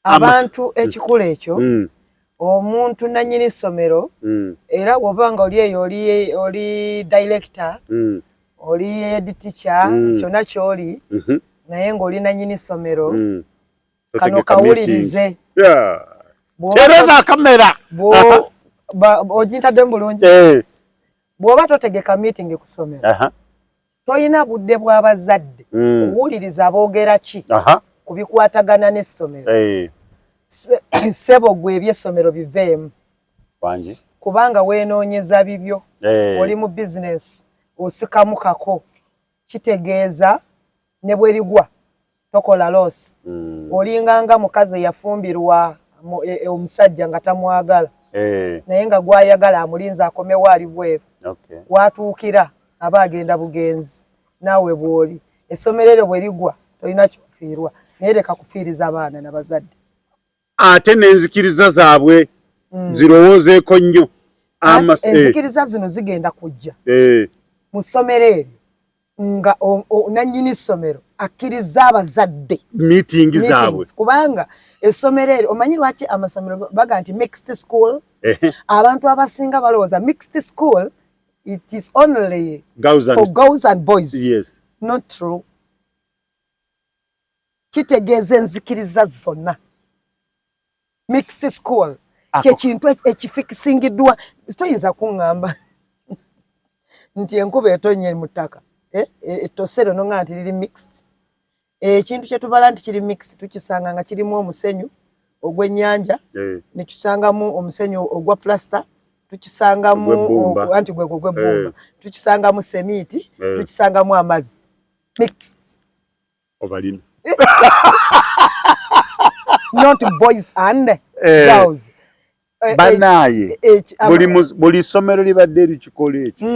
abantu ekikulu ekyo omuntu nanyini somero era wobanga oli eyo oli director oli head teacher kyona kyoli naye ng'oli nanyini somero kano kawulirize tereza kamera ojintadde bulungi bw'oba totegeka meeting ku somero toyina budde bw'abazadde kuwuliriza aboogera ki kubikwatagana n'essomero sebo gwe eby'essomero biveemu kubanga weenoonyeza bibyo oli mu bizinesi osikamu kako kitegeeza ne bwerigwa tokola loss olinganga mukazi yafumbirwa omusajja nga tamwagala naye nga gwayagala amulinza akomewo ali bweru watuukira aba agenda bugenzi naawe bw'oli essomero eryo bwerigwa tolina kyofiirwa naye leka kufiiriza abaana n'abazadde ate n'enzikiriza zaabwe zirowoozeeko nnyo enzikiriza zino zigenda kujja mu ssomero eryo nga nannyini ssomero akkiriza abazadde meeting zaabwe kubanga essomero eryo omanyi lwaki amasomero baga nti mixed school abantu abasinga balowooza mixed school it is only for girls and boys. Yes. Not true. Kitegeeza enzikiriza zonna mixed school kyekintu ekifikisingiddwa toyinza kuŋŋamba nti enkuba etonye mu ttaka ettosero nonga nti liri mixed ekintu kyetubala nti kiri mixed tukisanga nga kirimu omusenyu ogw'ennyanja ne tusangamu omusenyu ogwa plaster tukisangamu anti gw'ebbumba tukisangamu semiiti tukisangamu amazzi mixed obalina not boys and girls banaye buli ssomero libadde erikikola ekyo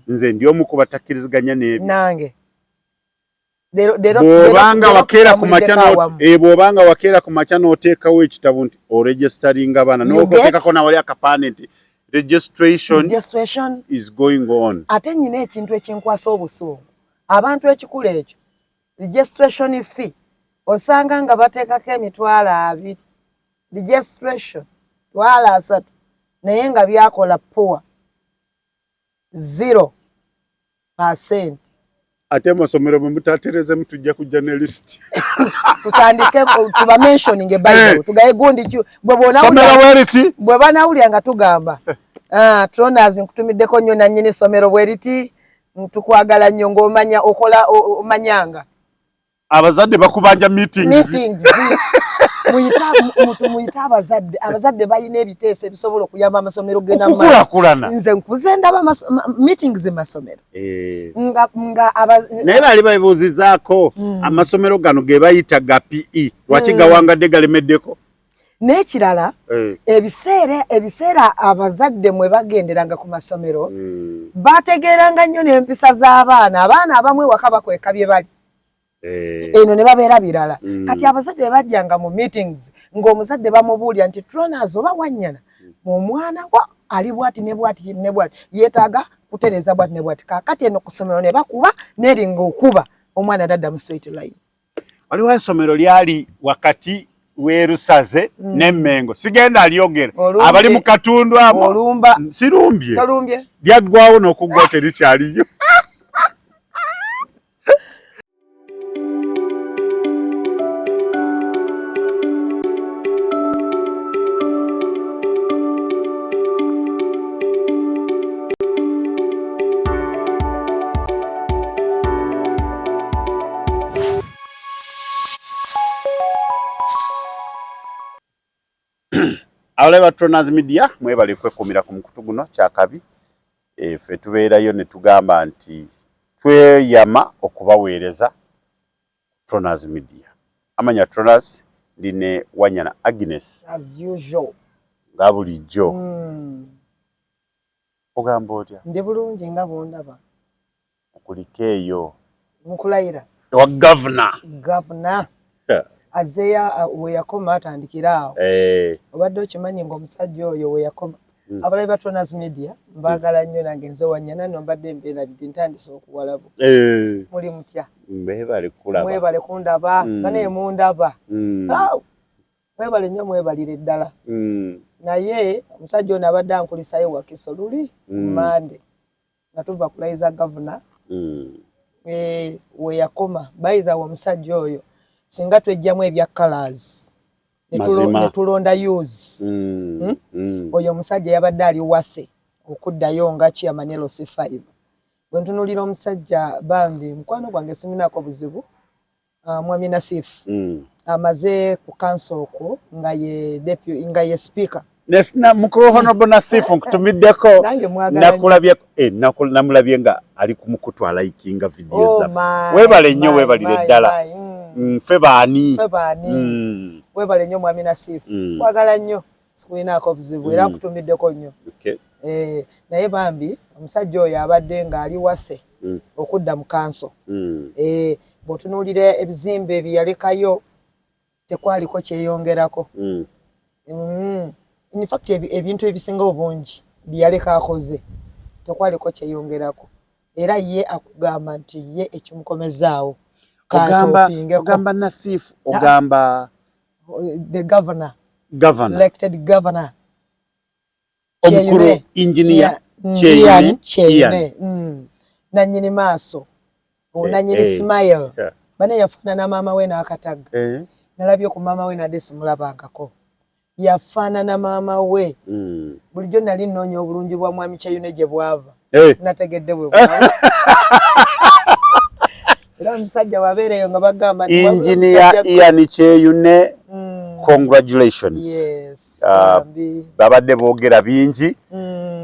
nze ndi omu kubatakkiriziganya n'ebyo nange bw'obanga wakeera ku makya n'oteekawo ekitabo nti oregisteringa abaana n'oteekako nawali akapaane nti registration is going on. Ate nnyina ekintu ekinkwasa obusungu abantu ekikulu ekyo registration fee osanga nga bateekako $20 registration $3 naye nga byakola poor 0%. Ate amasomero bwe mutaterezemu tujja kujja ne list tutandike tuba mentioning eBible tugaye gundi bwe banawulya nga tugamba Tronas nkutumiddeko nnyo nannyini somero bweriti tukwagala nnyo ng'omanya okola omanyanga abazadde bakubanja meetings muyita abazadde balina ebiteeso ebisobola okuyamba amasomero gena maaso nze nkuze ndaba meetings masomero naye baali babuuzizaako amasomero gano ge bayita ga PE lwaki gawangadde galemeddeko n'ekirala ebiseera abazadde mwe bagenderanga ku masomero bategeeranga nnyo n'empisa z'abaana abamwe waka bakweka bye bali eno ne babeera birala kati abazadde bwe bajjanga mu meetings ng'omuzadde bamubuulira nti Tronas oba wannyana omwana ali bwati ne bwati ne bwati yeetaaga kutereeza bwati ne bwati kaakati eno ku ssomero ne bakuba n'eringa okuba omwana adadda mu straight line. Waliwo essomero lyali wakati weerusaze n'emmengo sigenda alyogera abali mu katundu abo sirumbye lyaggwawo n'okuggwa terikyaliyo. Awaleba Tronas Media mwebale kwekumira ku mukutu guno kyakabi ffe tubeerayo ne tugamba nti tweyama okubaweereza Tronas Media. Amanya Tronas line Wanyana Agnes as usual nga bulijjo ogamba otya ndi bulungi nga bondaba okuliko eyo mukulayira wa governor azeya we yakoma atandikira awo obadde okimanyi ng'omusajja oyo we yakoma abalabi ba Toners Media mbagala nnyo nange nze wanyana nombadde mbeera bidi ntandise okuwalabo muli mutya mwebale kulaba mwebale kundaba bane mundaba mwebale nnyo mwebalire ddala naye omusajja ono abadde ankulisayo Wakiso luli Mande nga tuva kulaiza gavana we yakoma bayiza wa omusajja oyo singa twejjamu ebya colors netulonda use oyo omusajja yabadde ali wathe okuddayo nga chairman LC5 bwe ntunulira omusajja bambi mukwano gwange siminako buzibu Mwami Nasif amaze ku council okwo nga ye deputy nga ye speaker nesina mukuru honorable Nasif nkutumiddeko nakulabye namulabye nga ali kumukutwala ikinga videos za webale nnyo webalire ddala ffe baani webale nnyo Mwami Nasif kwagala nnyo sikulinako buzibu era nkutumiddeko nnyo naye bambi omusajja oyo abadde nga ali wase okudda mu council bw'otunuulira ebizimbe ebyeyalekayo tekwaliko kyeyongerako in fact ebintu ebisinga obungi byeyaleka akoze tekwaliko kyeyongerako era ye akugamba nti ye ekimukomezaawo ogamba Nasif ogamba the governor elected governor omukulu engineer Cheyune nanyini maaso nanyini smile bane yafaanana maama we n'akataga nalabye ku maama we nadde simulabangako yafaanana maama we bulijjo nali nnoonya obulungi bwa Mwami Cheyune gye bwava nategedde bwe bwava era omusajja wabeereyo nga bagamba nti engineer Ian Cheyune congratulations yes babadde boogera bingi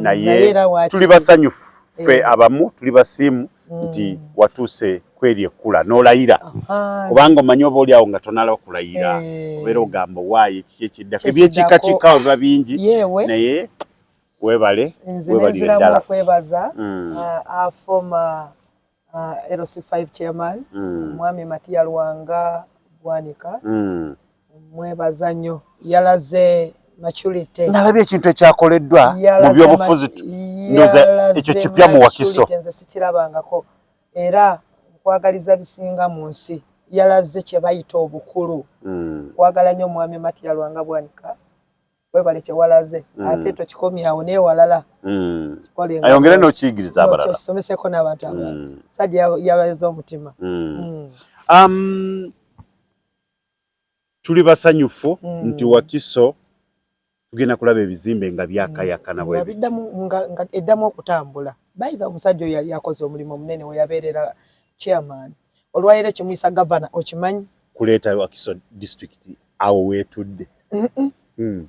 naye tuli basanyufu ffe abamu tuli basiimu nti watuuse kweri ekkula n'olayira kubanga omanyi oba oli awo nga tonala okulayira obeera ogamba waayo kiki ekiddako ebyekikakika biba bingi naye weebale webalire ddala okwebaza former LC5 chairman Mwami Matiya Lwanga Bwanika mwebaza nnyo yalaze maturity nalabye ekintu ekyakoleddwa mu byobufuzi ndoza ekyo kipya mu Wakiso nze sikirabangako era nkwagaliza bisinga mu nsi yalaze kye bayita obukulu kwagala nnyo Mwami Matiya Lwanga Bwanika webale kye walaze ate tokikomyawo neewalala ayongere n'okiyigiriza abalala kisomeseko n'abantu abalala sajja yalaze omutima tuli basanyufu nti Wakiso tugenda kulaba ebizimbe nga byakayakana bwe nga eddamu okutambula bayiza omusajja oyo yali akoze omulimu munene we yabeerera chairman olwaliro kimuyisa gavana okimanyi kuleeta Wakiso district awo weetudde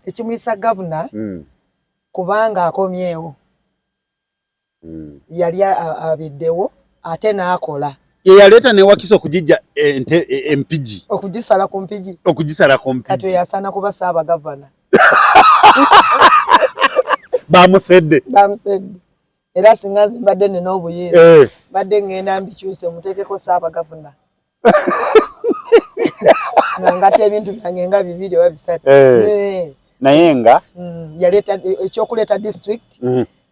ekimuyisa gavana kubanga akomyewo yali abiddewo ate n'akola yaleeta ne Wakiso okugijja empigi okugisala ku mpigi kati yasaana kuba Ssaabagavana bamusedde era singa nze mbadde nina obuyinza mbadde ngenda mbikyuse muteekeko Ssaabagavana ngate ebintu byange nga 2 oba 3 naye nga yaleeta ekyokuleeta district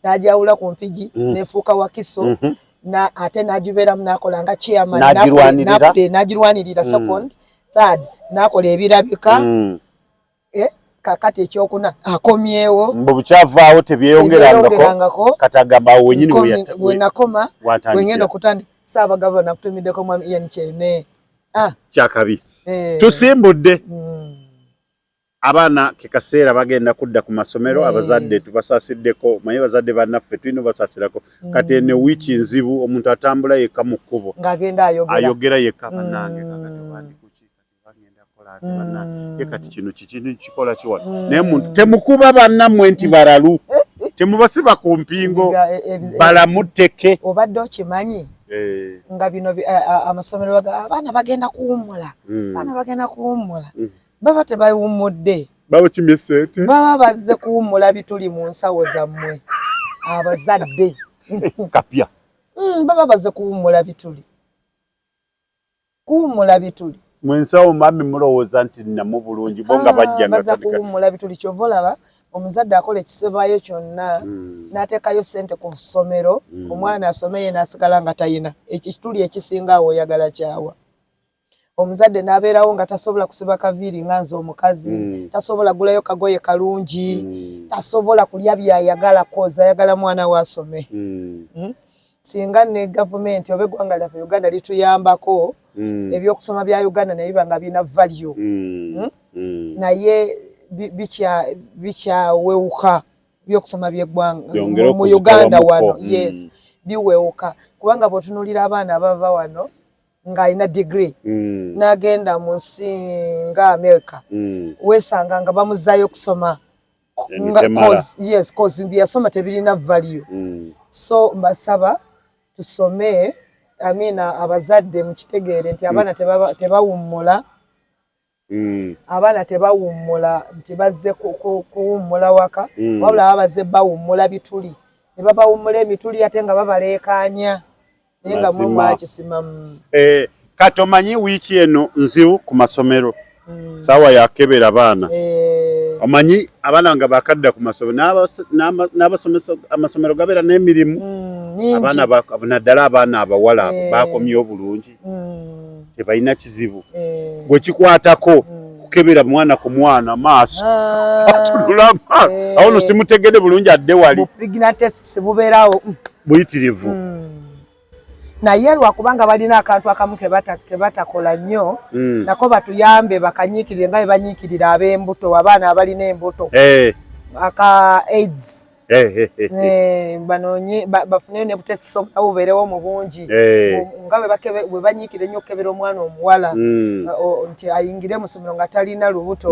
n'ajawula ku mpigi nefuuka Wakiso ate n'agibeeramu n'akola nga chairman n'agirwanirira second third n'akola ebirabika kakati ekyokuna akomyewo mbu bukyavaawo tebyeyongerangako kati agamba awo wenyini wenakoma wengenda okutandika Ssaabagavana kutumiddeko Mwami Ian Cheyune kyakabi tusimbudde abaana ke kaseera bagenda kudda ku masomero abazadde tubasasiddeko maye bazadde bannaffe tulina obasasirako kati eno wiiki nzibu omuntu atambula yekka mu kkubo ng'agenda ayogera yekka bannange ye kati kino kikintu kikola kiwa naye muntu temukuba bannammwe nti balalu temubasiba ku mpingo balamutteke obadde okimanyi nga bino amasomero abaana bagenda kuwummula baba tebawummudde baba kimye ssente baba bazze kuwummula bituli mu nsawo zammwe abazadde kapya baba bazze kuwummula bituli mwensawo mami mulowooza nti namu bulungi bo nga bajja nga kuwummula bituli kyova olaba omuzadde akola ekisebayo kyonna n'ateekayo ssente ku ssomero omwana asomeye n'asigala nga tayina ekituli ekisinga awo oyagala kyawa omuzadde n'abeerawo nga tasobola kusiba kaviiri nga nze omukazi tasobola gulayo kagoye kalungi tasobola kulya byayagala koza ayagala mwana we asome singa ne gavumenti oba eggwanga lyaffe Uganda lituyambako ebyokusoma bya Uganda naye biba nga bina value naye bikyawewuka byokusoma by'eggwanga mu Uganda wano yes biwewuka kubanga bw'otunuulira abaana abava wano ng'alina degree n'agenda mu nsi nga America weesanga nga bamuzaayo kusoma cause byasoma tebirina value so mbasaba tusome abazadde mukitegeere nti abaana tebawummula abaana tebawummula nti bazze kuwummula waka wabula babazze bawummula bituli ne babawummula emituli ate nga babaleekaanya naye nga mwe mwakisimamu kati omanyi wiiki eno nzibu ku masomero saawa yakebera abaana omanyi abaana nga bakadda ku masomero n'abasomesa amasomero gabeera n'emirimu abaana naddala abaana abawala bakomye obulungi tebalina kizibu bwe kikwatako kukebera mwana ku mwana maaso atunula maaso awo no simutegedde bulungi adde wali bubeerawo buyitirivu naye lwakubanga balina akantu akamu kebatakola nnyo nako batuyambe bakanyiikirire nga bwe banyiikirira ab'embuto abaana abalina embuto aka AIDS banoonye bafuneyo ne butesiso nga bubeerewo mu bungi nga bwe banyiikira ennyo okukebera omwana omuwala nti ayingire mu ssomero nga talina lubuto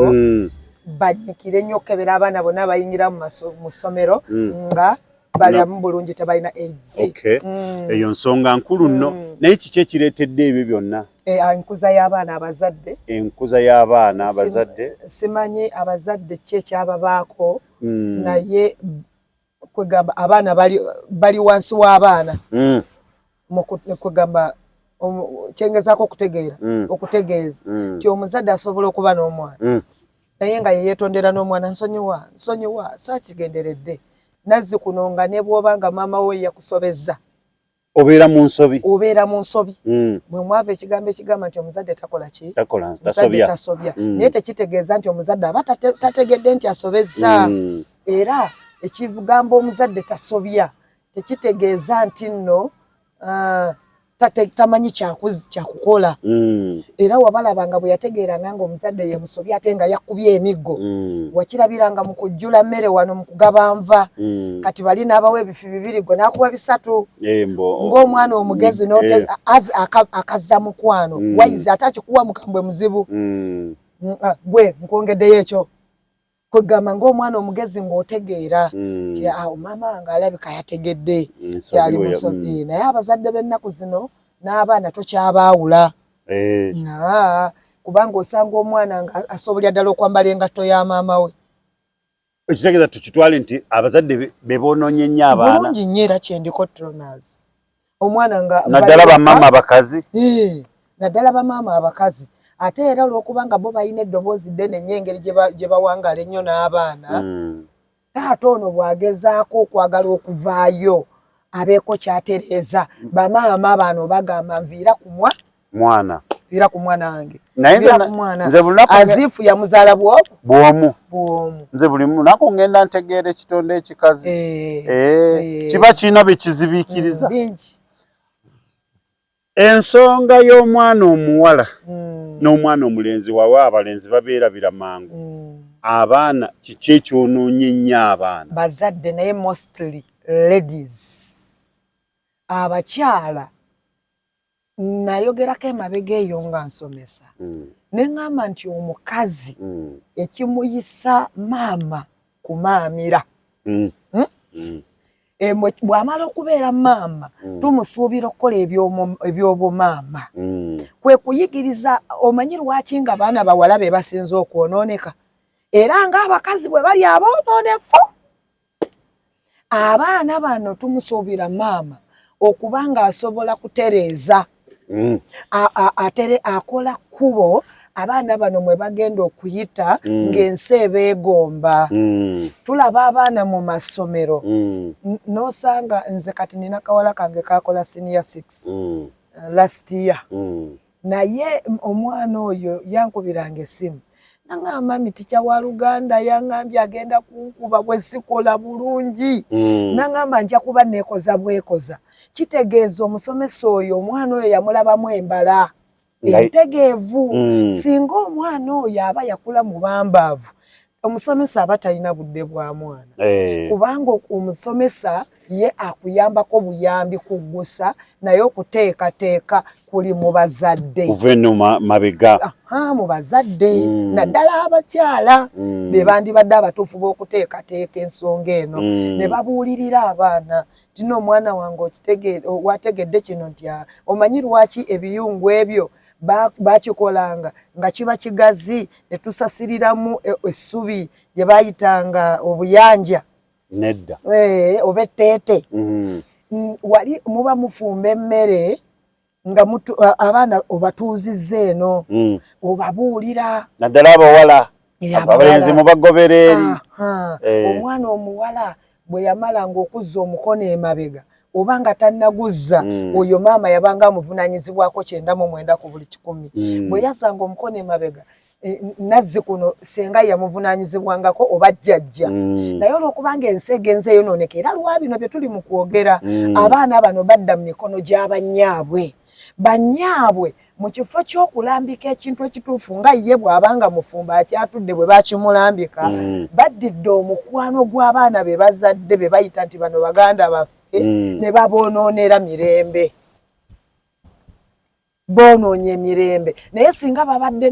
banyiikire ennyo okukebera abaana bonna abayingira mu ssomero nga balamu bulungi tebalina AIDS. Eyo nsonga nkulu nno naye kiki ekireetedde ebyo byonna? Enkuza y'abaana abazadde. Enkuza y'abaana abazadde. Simanyi abazadde ki ekyababaako naye kwegamba abaana bali wansi w'abaana kwegamba kyengezaako okutegeeza nti omuzadde asobola okuba n'omwana naye nga yeyeetondera n'omwana nsonyiwa saakigenderedde nazzi kuno nga ne bw'obanga maama we yakusobezza obeera mu nsobi bwe mwava ekigambo ekigamba nti omuzadde takola ki omuzadde tasobya naye tekitegeeza nti omuzadde aba tategedde nti asobezza era ekigamba omuzadde tasobya tekitegeeza nti nno tamanyi kyakukola era wabalabanga bwe yategeeranga nga omuzadde ye musobya ate nga yakubye emiggo wakirabiranga mu kujjula mmere wano mu kugaba nva kati bali n'abawa ebifi 2 gwe n'akuba 3 ng'omwana omugezi akazza mukwano wayizi ate akikuwa mukambwe muzibu gwe nkwongeddeyo ekyo kwegamba ng'omwana omugezi ng'otegeera nti awo maama nga alabika yategedde yali musobi naye abazadde b'ennaku zino n'abaana tokyabaawula kubanga osanga omwana nga asobolya ddala okwambala engatto ya maama we ekitegeeza tukitwale nti abazadde be boonoonye nnyo abaana bulungi nnyo era kyendiko tronas omwana nga naddala bamaama abakazi naddala bamaama abakazi ate era olw'okubanga bo balina eddoboozi ddene nnyo engeri gye bawangaala ennyo n'abaana taata ono bw'agezaako okwagala okuvaayo abeeko kyatereeza bamaama bano bagamba nviira ku mwana wange aziifu yamuzaala bwomu nze buli lunaku ngenda ntegeera ekitonde ekikazi kiba kirina bye kizibiikiriza ensonga y'omwana omuwala n'omwana omulenzi wawa abalenzi babeerabira mangu abaana kiki ekyonoonye nnyo abaana bazadde naye mostly ladies abakyala nayogerako emabega eyo nga nsomesa ne ŋŋamba nti omukazi ekimuyisa maama kumaamira bw'amala okubeera maama tumusuubira okukola ebyobumaama kwe kuyigiriza omanyi lwaki nga abaana bawala be basinze okwonooneka era ng'abakazi bwe bali aboononefu abaana bano tumusuubira maama okuba ng'asobola kutereeza akola kkubo abaana bano mwe bagenda okuyita ng'ensi ebeegomba. Tulaba abaana mu masomero n'osanga nze kati nina kawala kange kakola senior 6 last year. Naye omwana oyo yankubiranga essimu nangamba miticha wa Luganda yangambye agenda kunkuba bwe sikola bulungi. Nangamba nja kuba nekoza bwekoza. Kitegeeza omusomesa oyo omwana oyo yamulabamu embala entegeevu. Singa omwana oyo aba yakula mu bambaavu omusomesa aba talina budde bwa mwana. Kubanga omusomesa ye akuyambako buyambi kugusa naye okuteekateeka kuli mu bazadde. Guverinoma mabega. Mu bazadde naddala abakyala be bandibadde abatuufu b'okuteekateeka ensonga eno ne babuulirira abaana tino omwana wange wategedde kino nti omanyi lwaki ebiyungu ebyo bakikolanga nga kiba kigazi ne tusasiriramu essubi lye bayitanga obuyanja nedda oba etteete. Wali muba mufumba emmere nga abaana obatuuzizza eno obabuulira naddala abawala abalenzi mubagoberera eri. Omwana omuwala bwe yamalanga okuzza omukono emabega oba nga tannaguzza oyo maama yabanga amuvunaanyizibwako 99 ku buli 100. Bwe yazanga omukono emabega nazzi kuno senga yamuvunaanyizibwangako oba jjajja. Naye olwokubanga ensi egenze yonooneka era lwa bino bye tuli mu kwogera abaana bano badda mu mikono gy'abannyaabwe. Bannyaabwe mu kifo ky'okulambika ekintu ekituufu nga ye bw'abanga mufumba akyatudde bwe bakimulambika baddidde omukwano gw'abaana be bazadde be bayita nti bano baganda baffe ne baboonoonera mirembe. Bonoonye mirembe naye singa babadde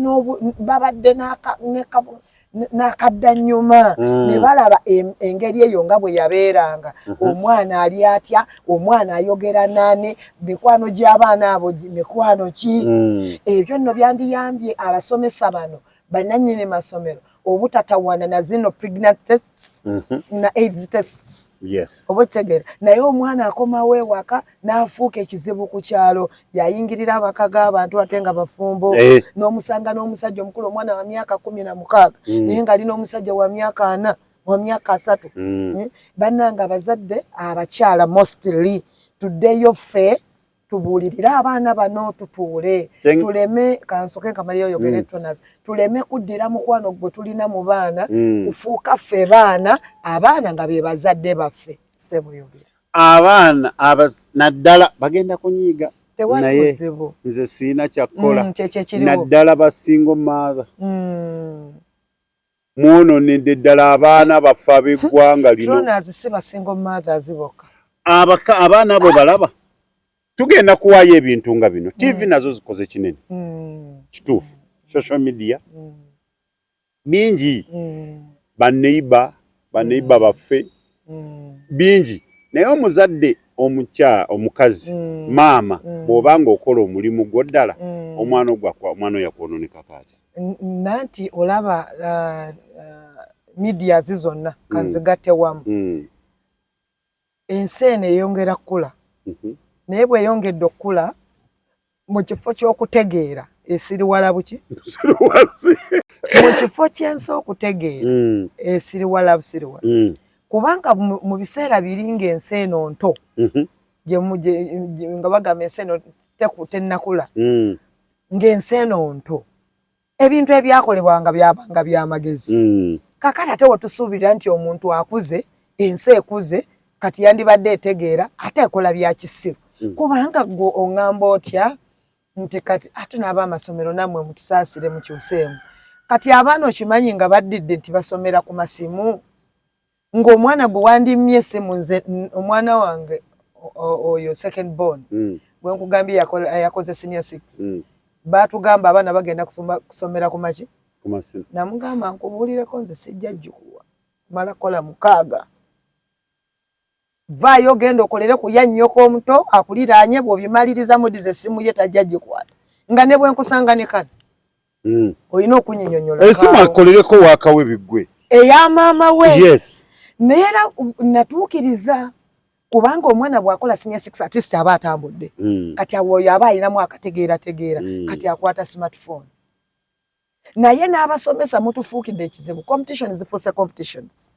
n'akaddanyuma ne balaba engeri eyo nga bwe yabeeranga omwana ali atya omwana ayogera nani mikwano gy'abaana abo mikwano ki. Ebyo nno byandiyambye abasomesa bano bannannyini masomero obutatawana na zino pregnant tests na AIDS tests. Oba kitegeera naye omwana akomawo ewaka n'afuuka ekizibu ku kyalo yayingirira abaka g'abantu ate nga bafumbo n'omusanga n'omusajja omukulu omwana wa myaka 16 naye nga ali n'omusajja wa myaka 4 wa myaka 3. Bannanga abazadde abakyala mostly tuddeyo ffe tubuulirira abaana bano tutuule tuleme kansoke kamaliyo yogere tonazi tuleme kuddira mukwano gwe tulina mu baana kufuuka ffe baana abaana nga be bazadde baffe sebo yogera abaana naddala bagenda kunyiiga naye nze siina kyakkola naddala basingo maatha mwononedde ddala abaana baffe ab'eggwanga lino tonazi si basingo maatha azibokka abaana abo balaba tugenda kuwaayo ebintu nga bino TV nazo zikoze kinene kituufu social media bingi baneiba baffe bingi naye omuzadde omukazi maama bw'obanga okola omulimu gwoddala omwana omwana yakwononeka kaati nanti olaba media zizonna kanzigatte wamu ensi eno eyongera kkula naye bweyongedde okkula mu kifo ky'okutegeera esiriwala buki mu kifo ky'ensi okutegeera esiriwala busiriwasi kubanga mu biseera biri ng'ensi eno nto nga bagamba ensi eno tennakula ng'ensi eno nto ebintu ebyakolebwanga byabanga by'amagezi kakati ate wetusuubirira nti omuntu akuze ensi ekuze kati yandibadde etegeera ate ekola bya kisiru kubanga gwe oŋŋamba otya nti kati ate n'ab'amasomero nammwe mutusaasire mukyuseemu kati abaana okimanyi nga baddidde nti basomera ku masimu ng'omwana gwe wandimye essimu nze omwana wange oyo second born bwe nkugambye yakoze senior 6 baatugamba abaana bagenda kusomera ku maki namugamba nkubuulireko nze sijja jjukuwa mala kola 6 vaayo genda okolere ku yannyoko omuto akuliraanye bw'obimaliriza mudize essimu ye tajja gikwata nga ne bwe nkusanga ne kano olina okunyinyonyola essimu akolereko waakawe biggwe eya maama we yes naye era natuukiriza kubanga omwana bw'akola senior 6 artist aba atambudde kati awo oyo aba alinamu akategeera kati akwata smartphone naye n'abasomesa mutufuukidde ekizibu. Competition zifuuse competitions.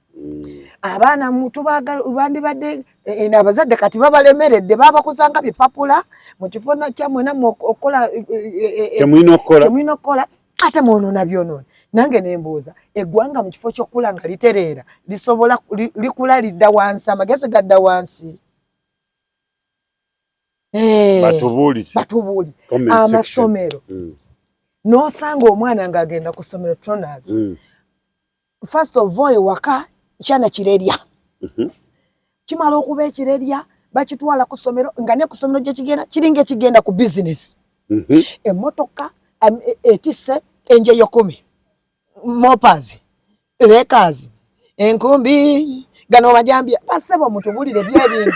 Abaana mutubaagala bandibadde abazadde kati babalemeredde babakuzanga bipapula mu kifo kyammwe nammwe okukola kyemulina okukola ate mwonoona byonoona. Nange ne mbuuza eggwanga mu kifo ky'okkula nga litereera lisobola likula lidda wansi, amagezi gadda wansi. Batubuulire amasomero n'osanga omwana ng'agenda ku ssomero Toners. First of all ewaka kyana kirerya. Kimala okuba ekirerya bakitwala ku ssomero nga ne ku ssomero gye kigenda kiringa ekigenda ku business. Emmotoka etisse enjeyo 10 mopazi lekazi enkumbi gano majambya basebo mutubulire byebintu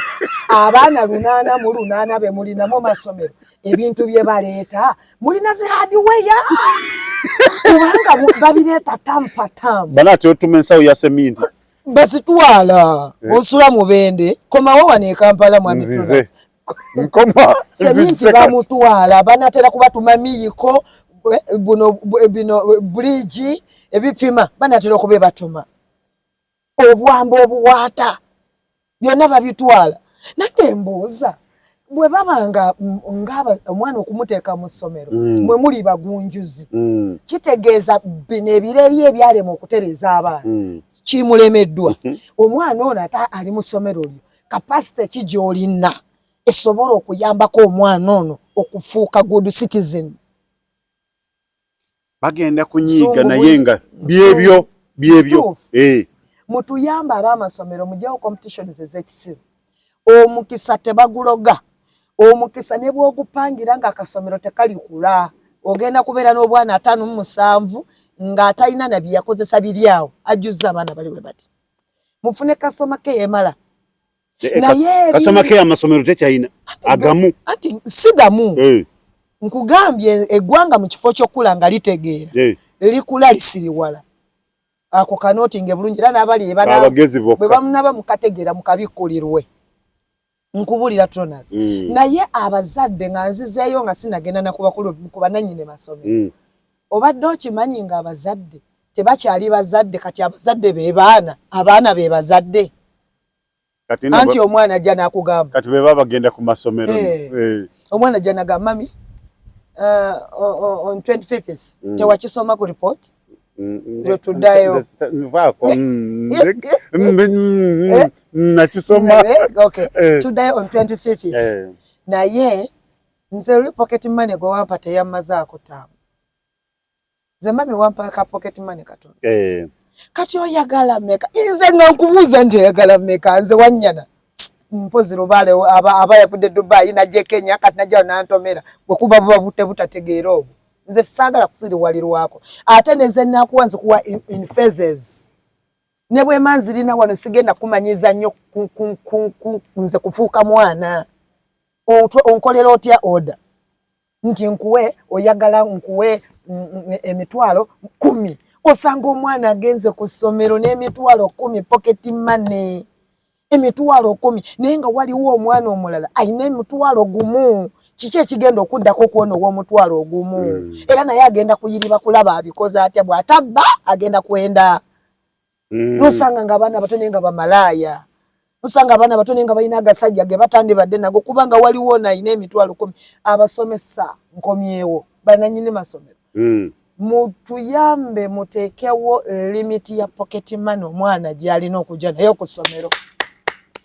abaana 8 be mulina mu masomero ebintu bye baleeta mulina zi hardware kubanga babireeta tampatam banati otumensawo ya semindi bazitwala osula mubende komawo wane Kampala mwami nzize nkoma semindi bamutwala banatera kubatuma miyiko bino bridge ebipima banatera okube batuma obwambo obuwaata byonna babitwala. Nange mbuuza bwe babanga ngaba omwana okumuteeka mu ssomero mwe muli bagunjuzi kitegeeza bino ebireri ebyalema okutereza abaana kimulemeddwa. Omwana ono ata ali mu ssomero lyo kapasite ki gy'olina esobola okuyambako omwana ono okufuuka good citizen. Bagenda kunyiiga naye nga byebyo mutuyamba ab'amasomero mujjawo competitions ez'ekisiru. Omukisa tebaguloga. Omukisa ne bw'ogupangira nga akasomero tekalikula ogenda kubeera n'obwana 5 nga atalina na bye yakozesa biri awo ajjuzza abaana bali bwe bati. Mufune kasoma ke yemala. Naye kasoma ke amasomero tekyalina agamu ati sigamu. Nkugambye eggwanga mu kifo ky'okkula nga litegeera likula lisiriwala. Ako kanotinge bulungi era n'abali bwe bamunaba mukategeera mukabikkulirwe. Nkubulira Toners. Naye abazadde nga nzizeeyo nga sinagenda nakuba kuba nannyine masomero. Obadde okimanyi nga abazadde tebakyali bazadde kati abazadde be baana abaana be bazadde. Anti omwana ajja n'akugamba kati be bagenda ku masomero. Omwana ajja n'agamba mami on 25th tewakisoma ku report tuddayo nakisoma tuddayo on 25th naye nze oli pocket money gwe wampa teyammazaako taamu. Nze mami wampa ka pocket money katono kati oyagala mmeka? Nze nga nkubuuza nti oyagala mmeka? Nze wannyana mpozi Lubaale aba yavudde Dubai najje Kenya kati najja nantomera bwe kuba bavute butategeera obwo. Nze saagala kusiriwalirwako ate neze nakuwanze kuwa in phases ne bwe manzirina wano sigenda kumanyiza nnyo nze kufuuka mwana onkolera otya order nti nkuwe oyagala nkuwe emitwalo 10 osanga omwana agenze ku ssomero n'emitwalo 10 pocket money emitwalo 10 naye nga waliwo omwana omulala ayina emitwalo gumu. Kiki ekigenda okuddako okuwona ow'omutwalo ogumu? Era naye agenda kuyiriba kulaba abikoze atya bw'atabba agenda kwenda. Nosanga nga abaana batono nga bamalaaya. Nosanga abaana batono nga balina agasajja ge batandibadde nago kubanga waliwo nayina emitwalo 10. Abasomesa nkomyewo bananyini masomero. Mutuyambe muteekewo limiti ya pocket money omwana gy'alina okujja naye ku ssomero.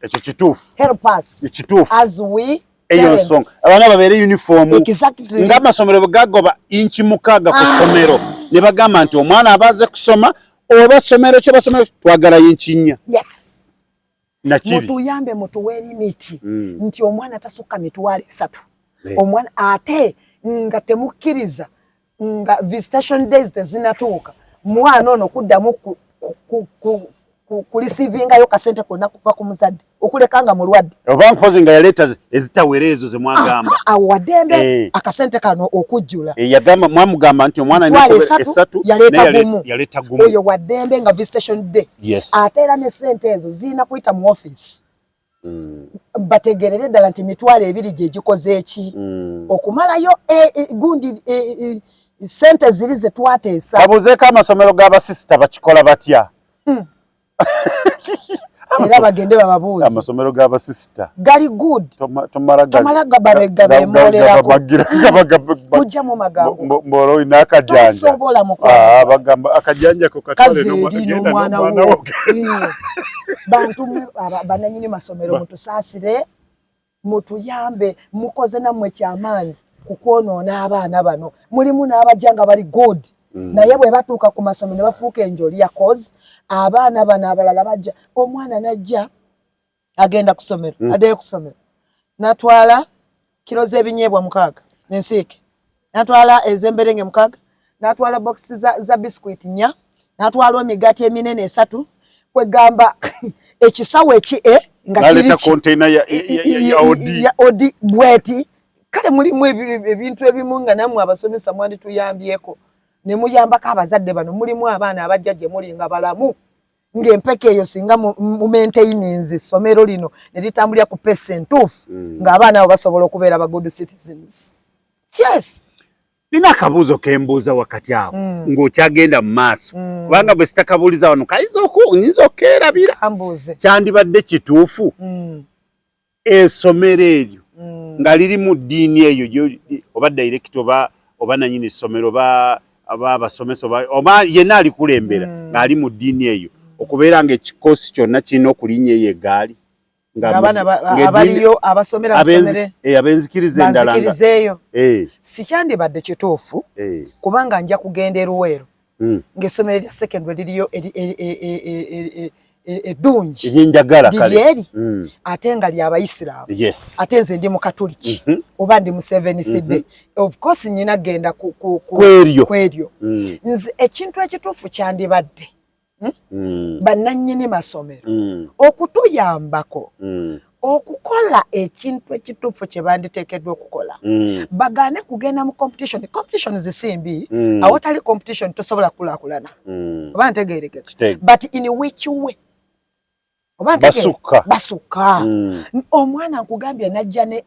Ekyo kituufu. Help us as we eyo nsonga abaana babeere uniform nga amasomero bwe gagoba inchi 6 ku ssomero ne bagamba nti omwana abaze kusoma oba ssomero kye basomero twagala inchi 4. Yes. Mutuyambe mutuwe limiti nti omwana tasukka mitwalo 3. Omwana ate nga temukkiriza nga visitation days tezinatuuka mwana ono kuddamu kulisivinga yo kasente konna kuva ku muzadde okulekanga mulwadde oba mpozi nga yaleta ezitawerezo ze mwagamba awadembe akasente kano okujjula yagamba mwamugamba nti omwana ni 3 yaleta gumu oyo wadembe nga visitation day atera ne sente ezo zina kuita mu office bategerere ddala nti mitwalo 2 gye gikoze eki okumalayo gundi sente ziri ze twateesa babuzeeko amasomero g'abasisita bakikola batya era bagende bababuuze amasomero g'abasisita gali good tomala gabemolerako mujja mu magambo mbolo ina akajanja tosobola bagamba akajanja ko katole n'omwana wo bantu bananyini masomero mutusaasire mutuyambe mukoze nammwe kyamaanyi kukwonoona abaana bano mulimu n'abajjanga bali good naye bwe batuuka ku masomero ne bafuuka enjoli ya cause abaana bano abalala bajja omwana najja agenda kusomero addeyo kusomero natwala kilo z'ebinyeebwa 6 n'ensiike natwala ez'emberenge 6 natwala boxi za biscuit 4 natwala emigati eminene 3 kwegamba ekisawo nga kirita container ya odi bweti kale mulimu ebintu ebimu nga namwe abasomesa mwandi tuyambyeko ne muyambako abazadde bano mulimu abaana abajjajje muli nga balamu ng'empeke eyo singa mu maintenance essomero lino ne litambulira ku pace entuufu ng'abaana abo basobola okubeera ba good citizens. Yes. Nina akabuuzo kembuuza wakati awo ng'okyagenda mu maaso kubanga bwe sitakabuuliza wano nyinza okeerabira kyandibadde kituufu essomero eryo nga liri mu ddiini eyo oba director oba nanyini essomero oba abasomesa oba yenna alikulembera ng'ali mu ddiini eyo okubeera ng'ekikoosi kyonna kirina okulinnya eyo eggaali abaliyo abasomera basomere abenzikiriza endala nzikirizeeyo sikyandibadde kituufu kubanga nja kugenda eruweero ng'essomero lya secondary liriyo eddungi liri ate nga ly'abayisiraamu ate nze ndi mukatuliki oba ndi mu 7th day of course nyina genda kw'eryo nze ekintu ekituufu kyandibadde bannannyini masomero okutuyambako okukola ekintu ekituufu kye banditeekeddwa okukola bagaane kugenda mu competition zisimbi awatali competition tosobola kulaakulana oba ntegeerekeka but in which way basuka omwana nkugambye najja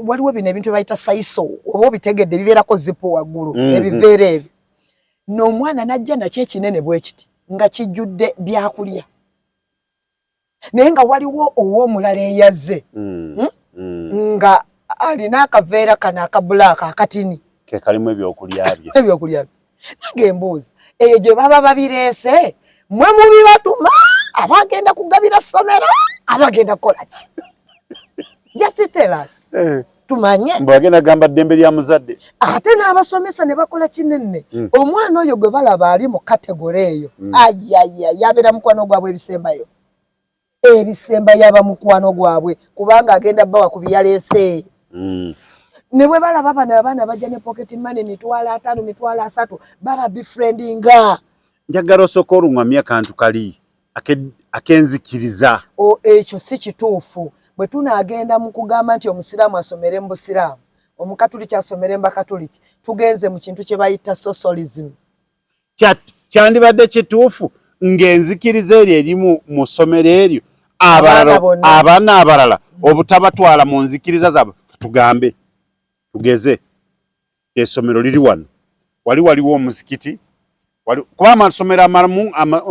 waliwo bino ebintu bayita saiso oba obitegedde bibeerako zipu waggulu ebiveera ebyo n'omwana najja nakyo ekinene bwe kiti nga kijjudde byakulya naye nga waliwo ow'omulala eyazze nga alina akaveera kano akabulaaka akatini ke kalimu ebyokulya bye nange mbuuza eyo gye baba babireese mwe mubibatuma abagenda kugabira ssomero abagenda kukola ki just tell us tumanye mbagenda gamba ddembe lya muzadde ate n'abasomesa ne bakola kinene omwana oyo gwe balaba ali mu kategore eyo yabeera mukwano gwabwe ebisemba yaba mukwano gwabwe kubanga agenda bawa ku byaleese ne bwe balaba bano abaana bajja ne pocket money mitwalo 5 mitwalo 3 baba befriendinga njagala osooka olungamye akantu kali akenzikiriza ekyo si kituufu bwe tunaagenda mu kugamba nti omusiraamu asomere mu busiraamu omukatuliki asomere mu bakatuliki tugenze mu kintu kye bayita socialism kyandibadde kituufu ng'enzikiriza eryo erimu mu ssomero eryo abaana abalala obutabatwala mu nzikiriza zaabwe tugambe tugeze essomero liri wano waliwo omuzikiti kuba amasomero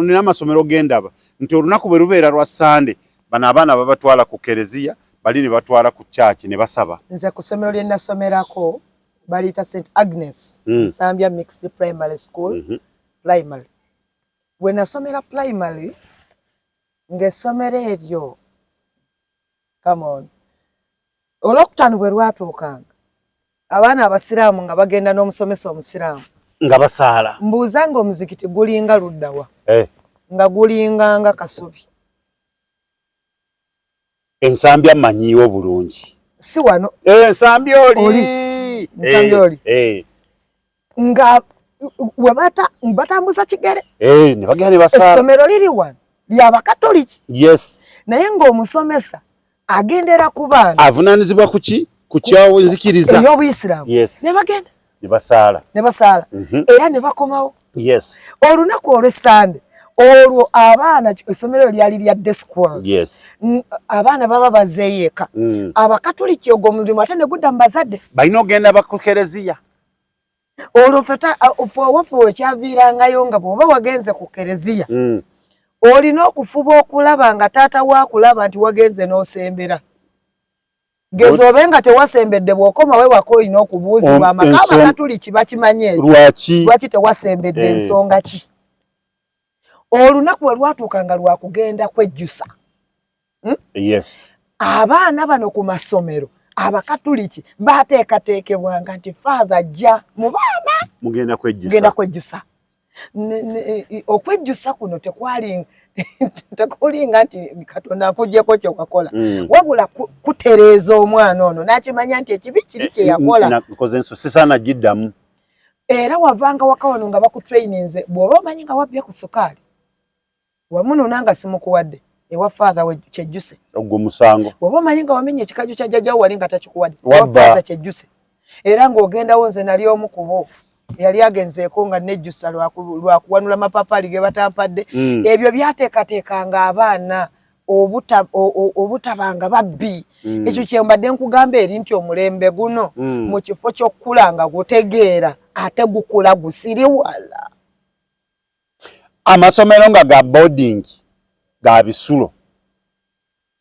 nina amasomero gendaba nti olunaku bwe lubeera lwa Sande bano abaana babatwala ku kereziya bali ne batwala ku chachi ne basaba. Nze ku ssomero lye nasomerako baliyita St Agnes Nsambya Mixed Primary School primary. Bwe nasomera primary ng'essomero eryo come on olwokutaano bwe lwatuukanga abaana abasiraamu nga bagenda n'omusomesa omusiraamu nga basaala mbuuza nga omuzikiti gulinga luddawa nga gulinganga Kasubi Ensambya manyiwo bulungi si wano Ensambya oli nga webata batambuza kigere ne bagenda ne basaala essomero liri wano ly'abakatoliki yes naye ng'omusomesa agendera ku baana avunaanizibwa ku kyawo nzikiriza ey'obuyisiraamu ne bagenda ne basaala era ne bakomawo yes olunaku olw'Essande olwo abaana essomero lyali lya day school abaana baba bazeeyo eka abakatoliki ogwo mulimu ate ne gudda mu bazadde balina ogenda bakukereziya olufeta ofuwe kyavirangayo nga bwoba wagenze ku kereziya olina okufuba okulaba nga taata wakulaba nti wagenze n'osembera gezo obenga tewasembedde bw'okoma we wako olina okubuuzibwa amaka abakatuliki bakimanyi ekyo lwaki tewasembedde ensonga ki olunaku we lwatuuka nga lwakugenda kwejjusa abaana bano ku masomero abakatuliki bateekateekebwanga nti father ajja mu baana mugenda kwejjusa okwejjusa kuno tekulinga nti Katonda akuggyeko kye wakola wabula kutereeza omwana ono n'akimanya nti ekibi kiri kye yakola sisaana giddamu era wavanga waka wano nga bakutraininze bw'oba omanyi nga wabbye ku sukaali wamunona nga simukuwadde ewa father we kyejjuse ogwo musango bw'oba omanyi nga wamenye ekikaju kya jjajjawo wali nga takikuwadde ewa father kyejjuse era ng'ogendawo nze nali omu ku bo yali agenzeeko nga nejjusa lwakuwanula mapapaali ge batampadde ebyo byateekateekanga abaana obutabanga babbi ekyo kyembadde nkugamba eri nti omulembe guno mu kifo ky'okkula nga gutegeera ate gukula gusiriwala amasomero nga ga boarding ga bisulo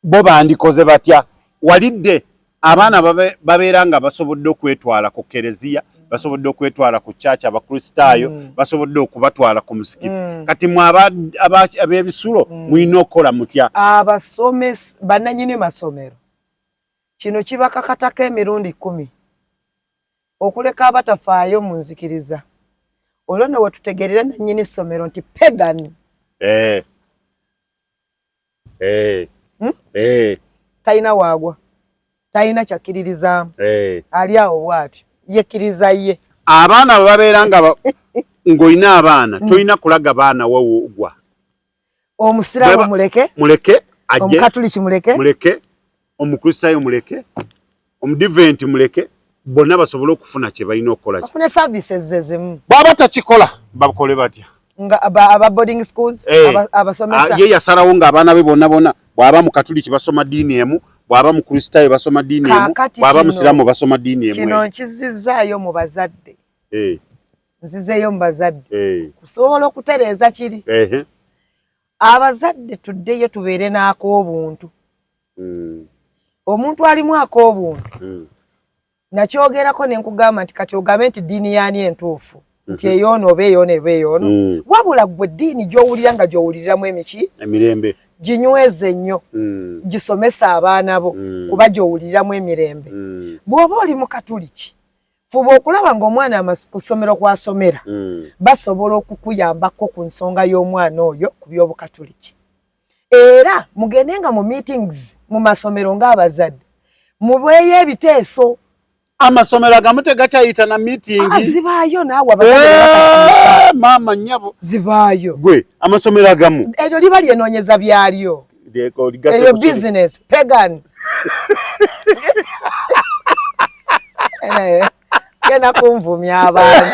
bo bandikoze batya walidde abaana babeera nga basobodde okwetwala ku kereziya basobodde okwetwala ku chacha abakristaayo basobodde okubatwala ku musikiti kati mwe ab'ebisulo mulina okukola mutya abasomesa bannannyini masomero kino kibakakatako emirundi 10 okuleka abatafaayo mu nzikiriza olwo ne wetutegeerera nannyini ssomero nti pagan talina waagwa talina kyakkiririzaamu ali awo bw'atyo yekkiriza ye abaana babeera nga ng'olina abaana tolina kulaga baana wewogwa omusiraamu muleke omukatuliki muleke omukristaayo muleke omudiventi muleke bonna basobole okufuna kye balina okukola bafune services ezimu bw'aba takikola bakole batya nga aba boarding schools abasomesa ye yasalawo ng'abaana be bonna bw'aba mu katuliki basoma ddiini emu bw'aba mu kristaayo basoma ddiini emu bw'aba musiraamu basoma ddiini emu kino nkizizaayo mu bazadde nzizeeyo mu bazadde kusobola okutereeza kiri abazadde tuddeyo tubeere n'akoobuntu omuntu alimu akoobuntu nakyogerako ne nkugamba nti kati ogambe nti ddiini yaani entuufu nti eyoono oba eyoono eba eyoono wabula ggwe ddiini gy'owulira nga gy'owuliriramu emiki emirembe ginyweze nnyo gisomesa abaana bo kuba gy'owuliriramu emirembe bw'oba oli mu katuliki fuba okulaba ng'omwana ku ssomero kw'asomera basobola okukuyambako ku nsonga y'omwana oyo ku by'obukatuliki era mugendenga mu meetings mu masomero ng'abazadde mubeeyo ebiteeso amasomero agamu tegakyayita na meeting zibaayo naawe abazadde maama nnyabo zibaayo gwe amasomero agamu eryo liba lyenoonyeza byalyo eyo business pagan genda kunvumya abaana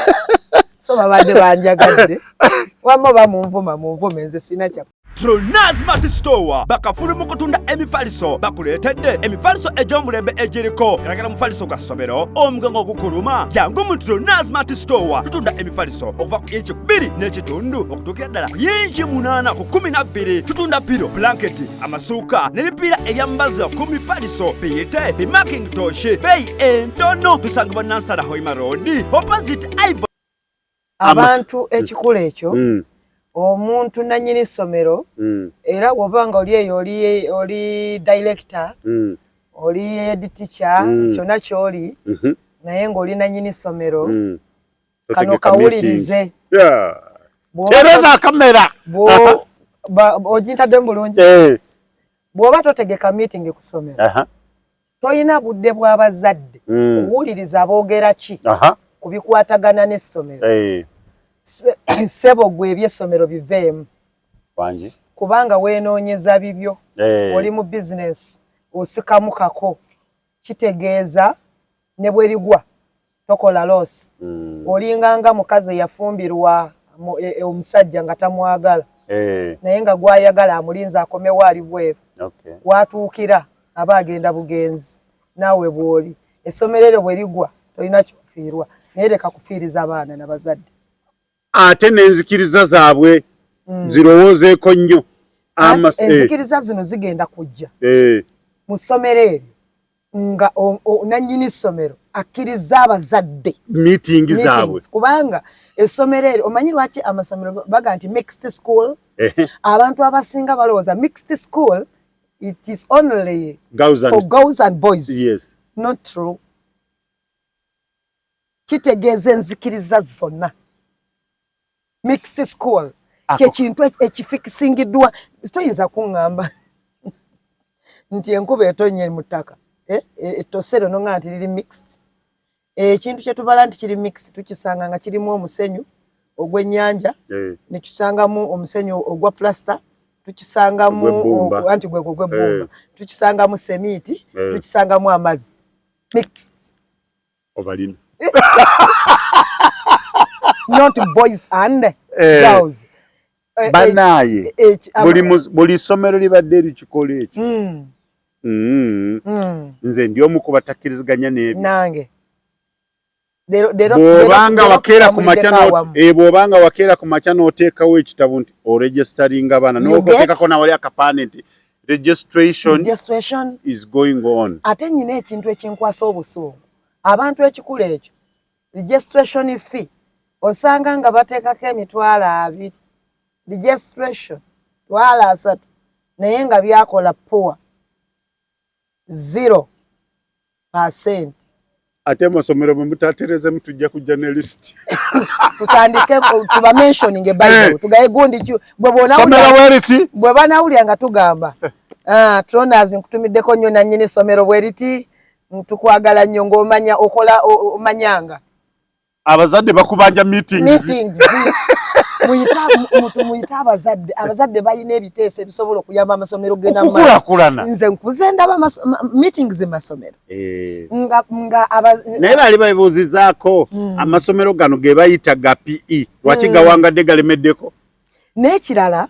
so babadde banjagadde wamma bamunvuma nze sina kya Tronaz Mart Store bakafulu mu kutunda emifaliso bakuleetedde emifaliso egy'omulembe egiriko eragala mufaliso gwa ssomero omugongo ogukuluma jangu mu Tronaz Mart Store tutunda emifaliso okuva ku inchi 2 n'ekitundu okutuukira ddala ku inchi 8 ku 12 tutunda piro blanketi amasuuka n'ebipiira ebyambaza ku mifaliso biyite bimakintosh beeyi entono tusangibwa Nansana Hoima Road opposite Ivory abantu ekikula ekyo omuntu nannyini ssomero era wobanga oli eyo oli director oli head teacher kyonna ky'oli naye ng'oli nannyini ssomero kano kawulirize tereza kamera ogintadde bulungi bw'oba totegeka meeting ku ssomero toyina budde bw'abazadde kuwuliriza aboogera ki ku bikwatagana n'essomero sebo gwe ebyessomero biveemu kubanga weenoonyeza bibyo oli mu bizinesi osikamukako kitegeeza ne bwe ligwa tokola loss olinganga mukazi yafumbirwa omusajja nga tamwagala naye nga gwayagala amulinza akomewo ali bweru watuukira aba agenda bugenzi naawe bw'oli essomero eryo bwe ligwa tolina kyofiirwa nereka kufiiriza abaana n'abazadde ate n'enzikiriza zaabwe zirowoozeeko nnyo enzikiriza zino zigenda kujja mu ssomero eryo nga nannyini ssomero akkiriza abazadde meeting zaabwe kubanga essomero eryo omanyi lwaki amasomero baga nti mixed school abantu abasinga balowooza mixed school it is only for girls and boys. Yes. Not true. Kitegeeza enzikiriza zonna mixed school kyekintu ekifikisingiddwa toyinza kuŋŋamba nti enkuba etonye mu ttaka ettosero nonga nti liri mixed ekintu kyetubala nti kiri mixed tukisanga nga kirimu omusenyu ogw'ennyanja ne tusangamu omusenyu ogwa plaster tukisangamu anti gw'ebbumba tukisangamu semiiti tukisangamu amazzi mixed obalina not boys and girls banaye buli ssomero libadde erikikola ekyo nze ndi omu kubatakkiriziganya n'ebyo nange bw'obanga wakeera ku makya n'oteekawo ekitabo nti oregisteringa abaana n'okuteekako nawali akapaane nti registration is going on. Ate nnyina ekintu ekinkwasa obusungu abantu ekikula ekyo registration fee osanga nga bateekako $20 registration $3 naye nga byakola poor 0%. Ate masomero bwe mutaterezemu tujja kujja ne list tutandike tuba mentioning eBible tugaye gundi bwe banawulya nga tugamba Tronaz nkutumiddeko nnyo nannyini somero bweriti tukwagala nnyo ng'omanya okola omanyanga abazadde bakubanja meetings muyita abazadde balina ebiteeso ebisobola okuyamba amasomero genda maaso nze nkuze ndaba meetings masomero naye baali babuuzizaako amasomero gano ge bayita ga PE lwaki gawangadde galemeddeko n'ekirala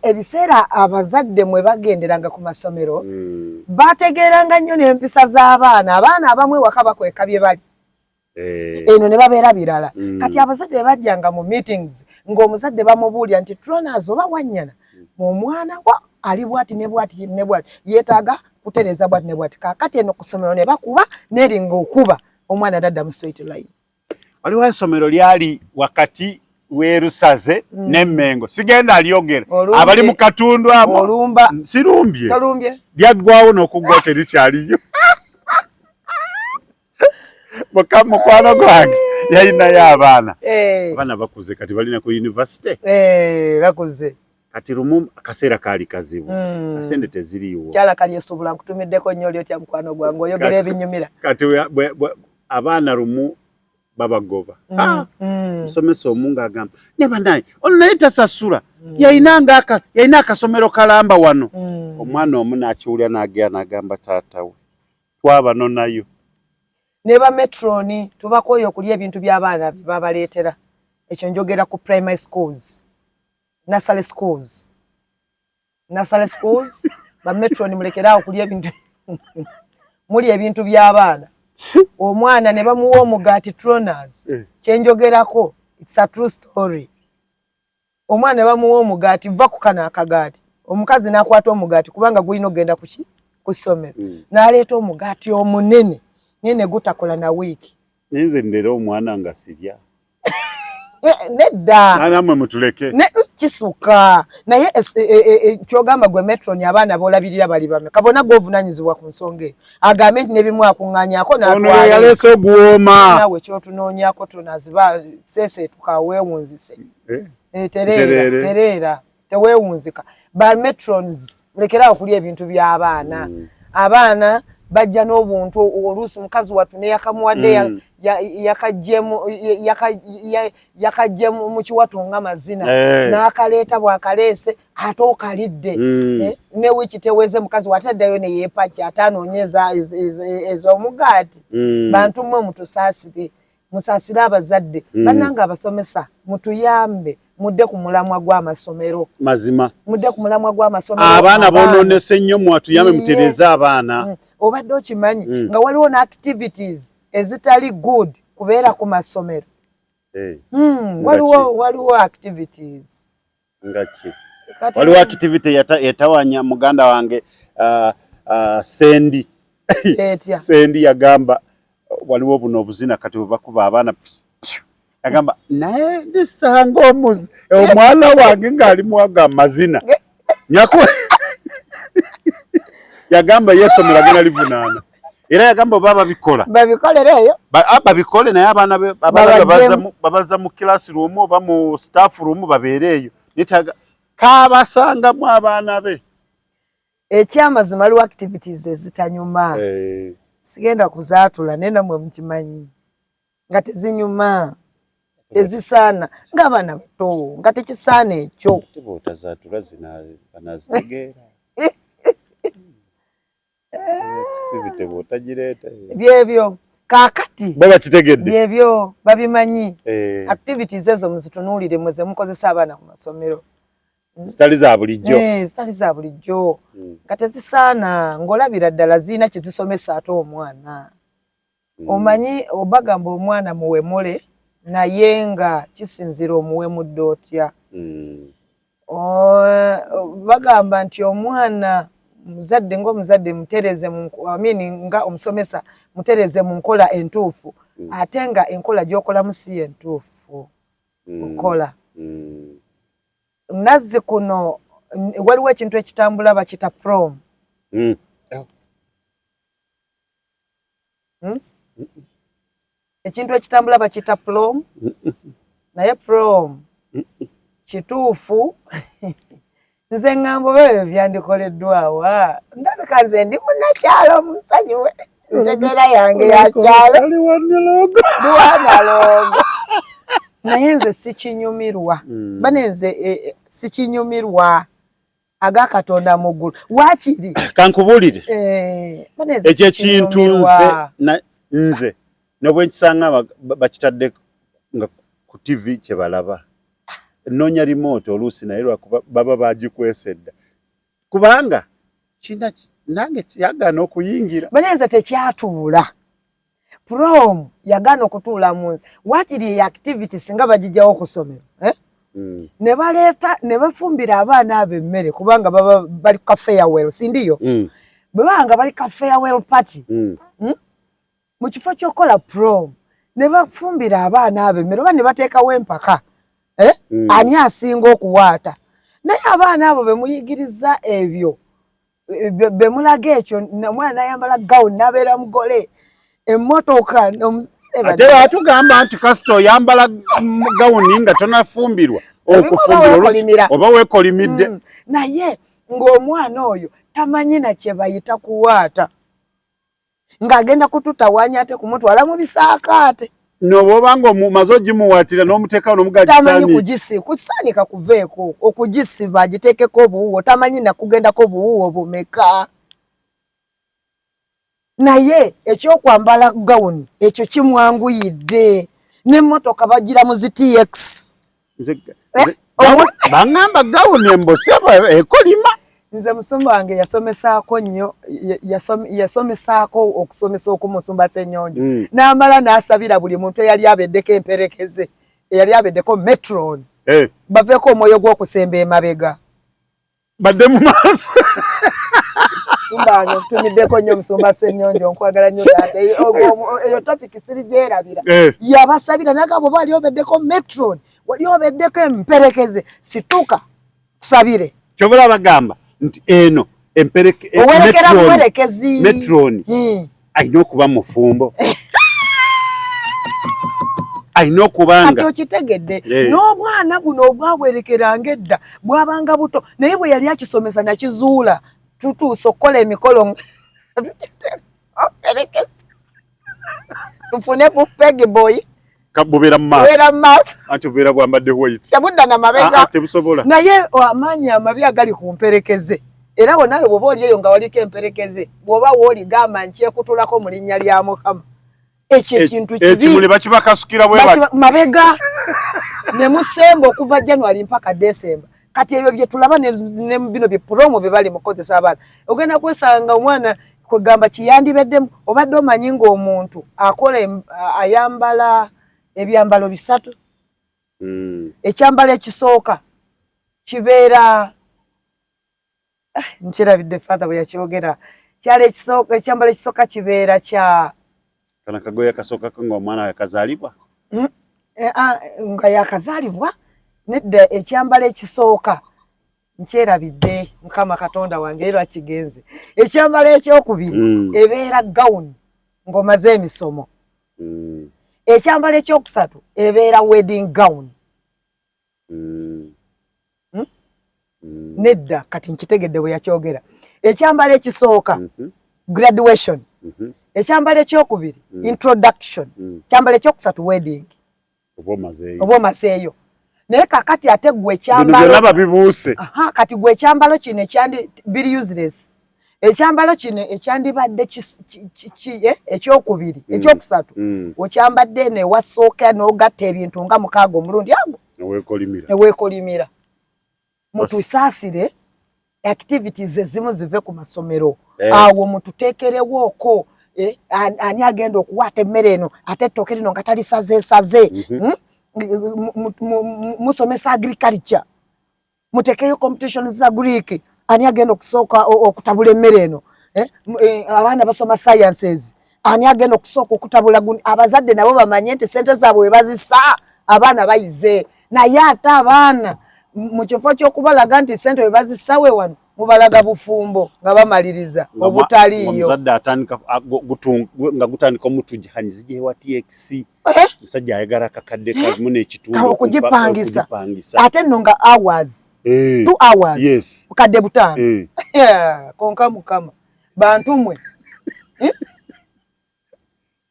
ebiseera abazadde mwe bagenderanga ku masomero bategeeranga nnyo n'empisa z'abaana abamu ewaka bakweka bye bali eno ne babeera birala kati abazadde bajjanga mu meetings ng'omuzadde bamubuulira nti Tronaz oba wannyana omwana ali bwati ne bwati yeetaaga kutereeza bwati ne bwati kaakati eno ku ssomero ne bakuba neringa okuba omwana adadda mu straight line. Waliwo essomero lyali wakati weerusaze n'emmengo sigenda alyogera abali mu katundu amo sirumbye lyaggwawo n'okuggwa terikyaliyo mukwano gwange yalinayo abaana bakuze kati balina ku university bakuze kati lumu akaseera kaali kazibu kasente teziriiwo kyala kali esobola nkutumiddeko nnyo lyotya mukwano gwange oyogera ebinyumira kati abaana lumu babagoba musomesa omunga agamba ne banaye ono naye tasasula yalina akasomero kalamba wano omwana omu n'akiwulira n'agenda n'agamba taatawe twabano nayo ne ba metroni tubakoye okulya ebintu by'abaana bye babaleetera ekyo njogera ku primary schools nursery schools ba metroni mulekeraawo okulya ebintu muli ebintu by'abaana omwana ne bamuwa omugaati Tronaz kyenjogerako it's a true story omwana ne bamuwa omugaati va ku kana akagaati omukazi n'akwata omugaati kubanga gulina ogenda ku ssomero n'aleeta omugaati omunene nyene gutakola na wiki nze ndera omwana nga sirya nedda namwe mutuleke kisuka naye kyogamba gwe metroni abaana boolabirira bali bame kabona govunanyizibwa ku nsonga eyo agambe nti nebimu akuŋŋaanyako ono yaleese oguwooma nawe kyotunoonyako tunaziba sese tukaweewunzise tereera teweewunzika ba metrons mulekeraawo okulya ebintu by'abaana abaana bajja n'obuntu oluusi mukazi wattu ne yakamuwadde yakajje mu kiwato ng'amazina n'akaleeta bw'akaleese ate okalidde ne wiiki teweze mukazi wataddayo ne yeepakya ate anoonyeza ez'omugaati bantu mmwe mutusaasire musaasire abazadde bannanga abasomesa mutuyambe mudde ku mulamwa gw'amasomero mazima mudde ku mulamwa gw'amasomero abaana bonoonese nnyo mwatuyambe mutereeze abaana obadde okimanyi nga waliwo ne activities ezitali good kubeera ku masomero. Waliwo activities. Ngachi. Waliwo activity yatawanya muganda wange Sendi. Sendi yagamba waliwo buno obuzina kati bakuba abaana. Yagamba naye ndisango omwana wange ngali mwaga mazina. Nyako yagamba yesomera gena livunana. Era yagamba baba bikola. Babikolereyo. Babikole naye abaana babaza mu classroom oba mu staff room babeereyo. Nitaga kabasanga mu abaana be. Ekyamazima aliwo activities ezitanyuma. Sigenda kuzaatula nena mwe mkimanyi. Nga tezinyuma. Ezisaana ng'abaana bato nga tekisaana ekyo. Otazaatula zina banazitegeera. Byebyo kakati baba kitegedde byebyo babimanyi. Activities ezo muzitunuulire mweze mukozesa abaana ku masomero. Zitali za bulijjo. Zitali za bulijjo. Nga tezisaana ng'olabira ddala ziina kizisomesa ate omwana. Omanyi obagamba omwana muwemule naye nga kisinzira omuwemudde otya. Bagamba nti omwana muzadde ng'omuzadde mutereze nga omusomesa mutereze mu nkola entuufu ate nga enkola gy'okolamu si entuufu okola. Nazzi kuno waliwo ekintu ekitambula bakita prom. Ekintu ekitambula bakita prom naye prom kituufu nze ng'ambo bebyo byandikoleddwawa ndabika nze ndi munnakyalo musonyiwe ntegeera yange yakyalo Luwanalogo naye nze sikinyumirwa bane nze sikinyumirwa aga Katonda mu ggulu waakiri kankubulire ekyo ekintu nze nobwe nkisanga bakitadde nga ku TV kye balaba nonya remote oluusi naye lwakuba baba bagikwesedda kubanga kina nange yagana okuyingira banenze tekyatuula prom yagana okutuula munsi waakiri activities nga bagijjawo okusomera ne baleeta ne bafumbira abaana ab'emmere kubanga baba bali ka farewell sindiyo bwe banga bali ka farewell party mu kifo ky'okola prom ne bafumbira abaana ab'emmere oba ne bateekawo empaka ani asinga okuwaata naye abaana abo bemuyigiriza ebyo bemulaga ekyo omwana nayambala gawuni nabeera mugole emmotoka ate batugamba nti kasita oyambala gawuni nga tonafumbirwa okufumbirwa oba weekolimidde naye ng'omwana oyo tamanyi na kye bayita kuwaata ng'agenda kututawanya ate kumutwala mu bisaakaate nobanga omumaze ogimuwaatira n'omuteekawo n'omugagisani tamanyi kugisaanika kuveeko okugisiba agiteekeko obuwuwo tamanyi nakugendako obuwuwo bumeka naye ekyokwambala gawuni ekyo kimwanguyidde n'emmotoka bagira mu ZTX bangamba gawuni emboseba ekolima nze musumba wange yasomesaako nnyo yasomesaako okusomesa ok'Omusumba Ssenyonjo n'amala n'asabira buli muntu eyali abeddeko emperekeze eyali abeddeko metron baveeko omwoyo gw'okusemba emabega badde mu maaso musumba wange ntumiddeko nnyo Omusumba Ssenyonjo nkwagala nnyo taate eyo topiki sirigyerabira yabasabira nagabo bali obeddeko metron wali obeddeko emperekeze situka kusabire kyobula bagamba nti eno metroni ayina okuba mufumbo ayina okubanga kati okitegedde n'obwana buno obwawerekeranga edda bwabanga buto naye bwe yali akisomesa nakizuula tutuusa okukola emikolo tufune bupegi boy kabubeera mu maaso ati bubeera bwambadde white tabudda na mabega tebusobola naye amaanyi amabi agali ku mperekeze era wonawe bw'oba oli eyo nga waliko emperekeze bw'oba wooligamba nkyekutulako mu linnya lya Mukama ekyo ekintu kibi ekimuli bakibakasukira bwe mabega ne musemba okuva January mpaka December kati ebyo bye tulaba ne bino bye promo bye bali mukozesa abaana ogenda kwesanga omwana kwegamba kiyandibeddemu obadde omanyi ng'omuntu akola ayambala ebyambalo bisatu ekyambalo ekisooka kibeera nkirabidde father bwe yakyogera kyali ekyambalo ekisooka kibeera kya kana kagoya kasooka ng'omwana yakazaalibwa nga yakazaalibwa nedda ekyambalo ekisooka nkyerabidde Mukama Katonda wange era kigenze ekyambalo ekyokubiri ebeera gown ng'omaze emisomo ekyambalo ekyokusatu ebeera wedding gown nedda kati nkitegedde bwe yakyogera ekyambalo ekisooka graduation ekyambalo ekyokubiri introduction ekyambalo ekyokusatu wedding oba omazeeyo naye kakati ate gwe ekyambalo bibuuse kati gwe ekyambalo kino biri useless ekyambalo kino ekyandibadde ekyokubiri ekyokusatu okyambadde newasooka n'ogatta ebintu nga 6 omulundi ago neweekolimira mutusaasire activities ezimu zive ku masomero awo mututeekerewooko ani agenda okuwaata emmere eno ate ettooke lino nga talisazeesaze musomesa agriculture mutekeyo competition za Greek ani agenda okusooka okutabula emmere eno abaana basoma sciences ani agenda okusooka okutabula abazadde nabo bamanye nti sente zaabwe bazisa abaana bayize naye ate abaana mu kifo ky'okubalaga nti sente webazisawe wano mubalaga bufumbo nga bamaliriza obutaliiyo omuzadde atandika nga gutandika omutujihanyi zijewa TX musajja ayagala kakadde kazimu n'ekitundu okugipangisa ate nno nga hours 2 hours kadde 5 konka Mukama bantu mwe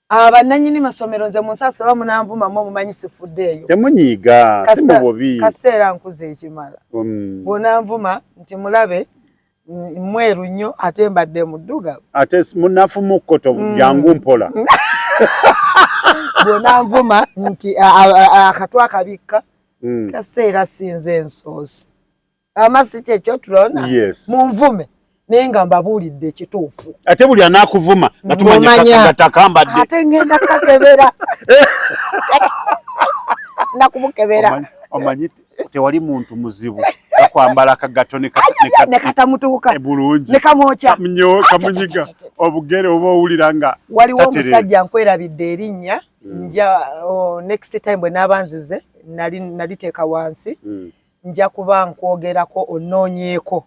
abannanyini masomero nze munsasi oba munanvuma mumanyi sifuddeeyo temunyiiga simubobi kaseera nkuze ekimala bwonanvuma nti mulabe mweru nnyo ate mbadde muddugavu ate munafu mukkoto jangu mpola bwonanvuma nti akatwa akabikka kaseera sinze ensoosi amasi kyekyo tulona munvume naye nga mbabuulidde ekituufu ate buli anaakuvuma nga tumanya takambadde ate ngenda kakebera nakubukebera omanyi tewali muntu muzibu akwambala akagato ne katamutuuka bulungi ne kamwoca kamunyiga obugere oba owulira nga waliwo omusajja nkwerabidde erinnya nja next time bwe naabanzize naliteeka wansi nja kuba nkwogerako onoonyeeko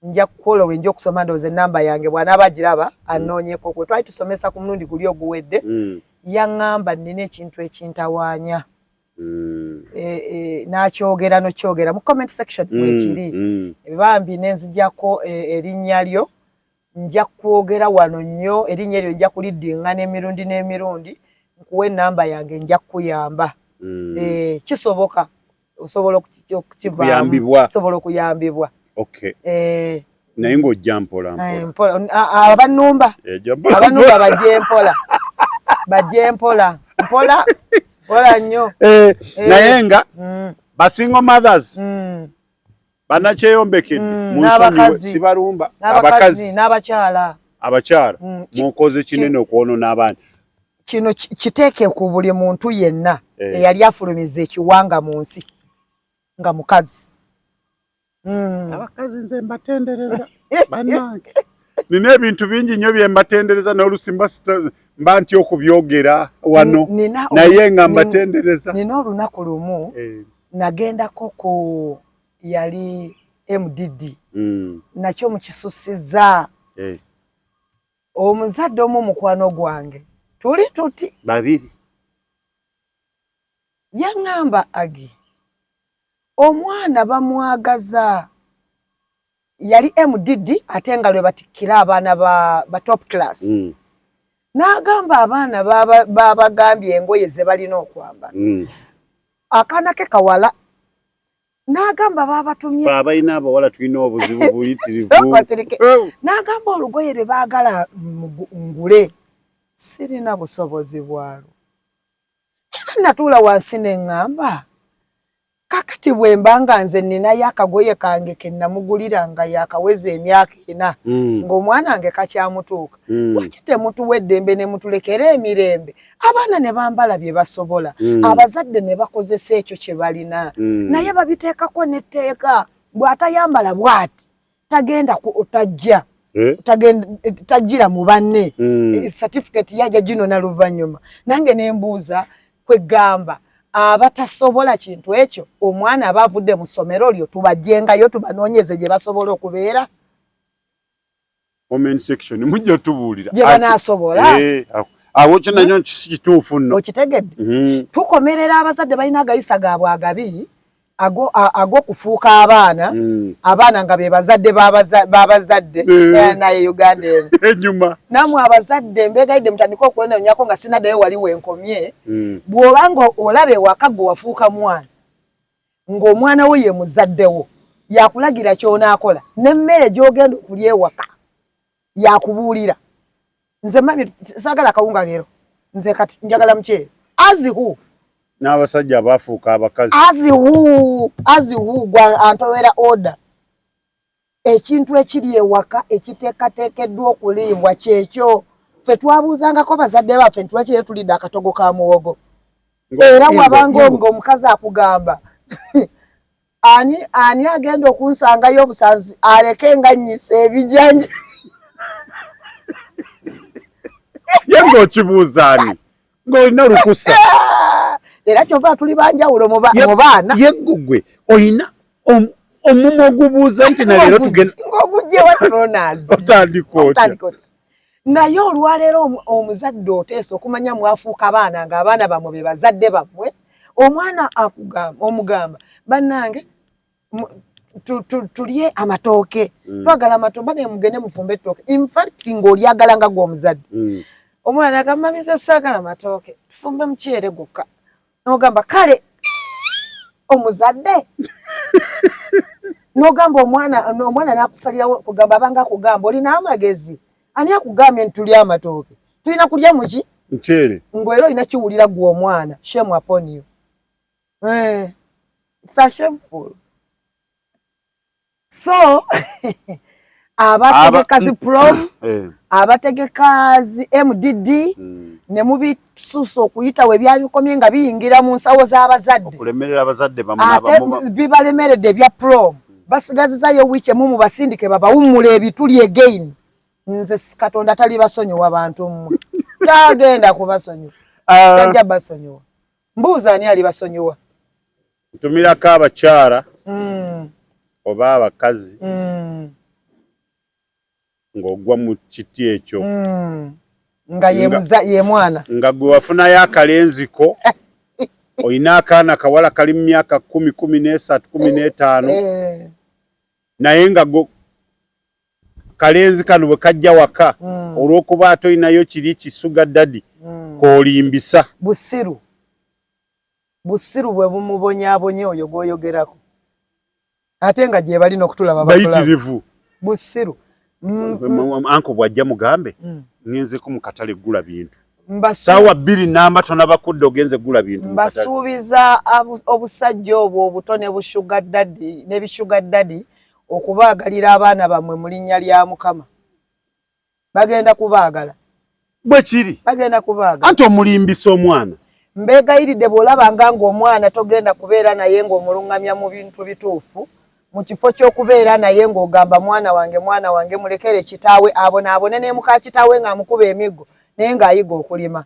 nja kukola wenje okusoma ndowooza ennamba yange bw'anaaba agiraba anoonyeeko kwe twali tusomesa ku mulundi guli oguwedde yaŋŋamba nnina ekintu ekintawaanya n'akyogera nokyogera mu comment section mwekiri bambi nenzijjako erinnya lyo nja kwogera wano nnyo erinnya eryo nja kuliddiŋŋana emirundi n'emirundi nkuwa ennamba yange nja kukuyamba kisoboka osobola okukivaamu osobola okuyambibwa naye ng'ojja mpola abannumba bajje mpola mpola nnyo naye nga basingle mothers banakyeyombekedde n'abakazi sibalumba abakazi n'abakyala mukoze kinene okwonoona abaana kino kiteeke ku buli muntu yenna eyali afulumiza ekiwanga mu nsi nga mukazi abakazi nze mbatendereza bannange nina ebintu bingi nnyo bye mbatendereza n'olusi mba ntya okubyogera wano naye nga mbatendereza nina olunaku lumu nagendako ku yali MDD nakyo mukisusiza omuzadde omu mukwano gwange tuli tuti babiri yaŋŋamba Agi omwana bamwagaza yali MDD ate nga lwe batikkira abaana ba top class n'agamba abaana babagambye engoye ze balina okwambala akaana ke kawala n'agamba babatumye abalina abawala tulina obuzibu buyitirivu n'agamba olugoye lwe baagala ngule sirina busobozi bwalwo era natuula wansi neŋŋamba kakati kati bwe mbanga nze nina yakagoye kange kennamugulira nga yakaweze emyaka 4 ng'omwana wange kakyamutuuka lwaki temutuwa eddembe ne mutulekera emirembe abaana ne bambala bye basobola abazadde ne bakozesa ekyo kye balina naye babiteekako n'etteeka bw'atayambala bw'ati tagenda tajja tajjira mu banne certificate yajja gino na luvannyuma nange ne mbuuza kwegamba abatasobola kintu ekyo omwana abavudde mu ssomero lyo tubajjengayo tubanoonyeze gye basobola okubeera comment section mujja tubuulira gye banaasobola awo kinanyo kituufu nno okitegedde tukomerera abazadde balina agayisa gaabwe agabi ag'okufuuka abaana nga be bazadde babazadde naye Uganda enyuma namwe abazadde mbegayidde mutandika okwenonyako nga sinaddayo wali wenkomye bw'obanga olaba ewaka gwe wafuuka mwana ng'omwana we ye muzaddewo yakulagira ky'onaakola n'emmere gy'ogenda okulya ewaka yakubuulira nze mami saagala kawunga leero nze kati njagala muceere azihu n'abasajja abafuuka abakazi azihu gwa antowera order ekintu ekiri ewaka ekiteekateekeddwa okuliibwa kyekyo ffe twabuuzangako bazadde baffe nti lwaki tulidde akatogo ka muwogo era wabanga ng'omukazi akugamba ani agenda okunsangayo obusanzi aleke nga nnyisa ebijanja ye ng'okibuuzaani ng'olina olukusa era kyova tuli banjawulo mu baana yeggugwe oyina omumwa ogubuuza nti naleero tugenda ng'ogugyewa tronazi otandika naye olwaleero omuzadde oteesa okumanya mwafuuka abaana ng'abaana bammwe be bazadde bammwe omwana omugamba bannange tulye amatooke twagala amatooke bane mugende mufumbe ettooke infact ng'olyagala nga gw'omuzadde omwana agamba mamize saagala amatooke tufumbe muceere gukka n'ogamba kale omuzadde n'ogamba omwana n'akusalirawo kugamba abanga akugamba olina amagezi ani akugambye nti tulya amatooke tulina kulya muki muceere ng'era olina kiwulira gwe omwana shame upon you it's a shameful so abategekazi prom abategekazi MDD ne mubisusa okuyitawo ebyabikomye nga biyingira mu nsawo z'abazadde okulemerera abazadde bibalemeredde ebya prom basigazizayo wiiki emu mubasindike babawummula ebituli again nze Katonda tali basonyiwa bantu mmwe tagenda kubasonyiwa tajja basonyiwa mbuuza ani ali basonyiwa ntumirako abakyala oba abakazi ng'ogwa mu kiti ekyo nga ye mwana nga gwe wafunayo akalenziko olina akaana kawala kali mu myaka 10, 13, 15 naye nga kalenzi kano bwe kajja waka olw'okuba ate olinayo kiri kisuga ddadi k'olimbisa busiru bwe bumubonyaabonya oyo gw'oyogerako ate nga gye balina okutulaba bayitirivu busiru anko bwajja mugambe ngenzeeko mu katale gula bintu saawa 2 namba tonabakudde ogenze gula bintu mbasuubiza obusajja obwo obuto n'ebishuga ddadi okubaagalira abaana bammwe mu linnya lya Mukama bagenda kubaagala bwe kiri bagenda kubaagala anti omulimbisa omwana mbeegayiridde bw'olabanga ng'omwana togenda kubeera naye ng'omulungamya mu bintu bituufu mu kifo ky'okubeera naye ng'ogamba mwana wange mulekere kitaawe abonaabone ne muka kitaawe ng'amukuba emiggo naye ng'ayiga okulima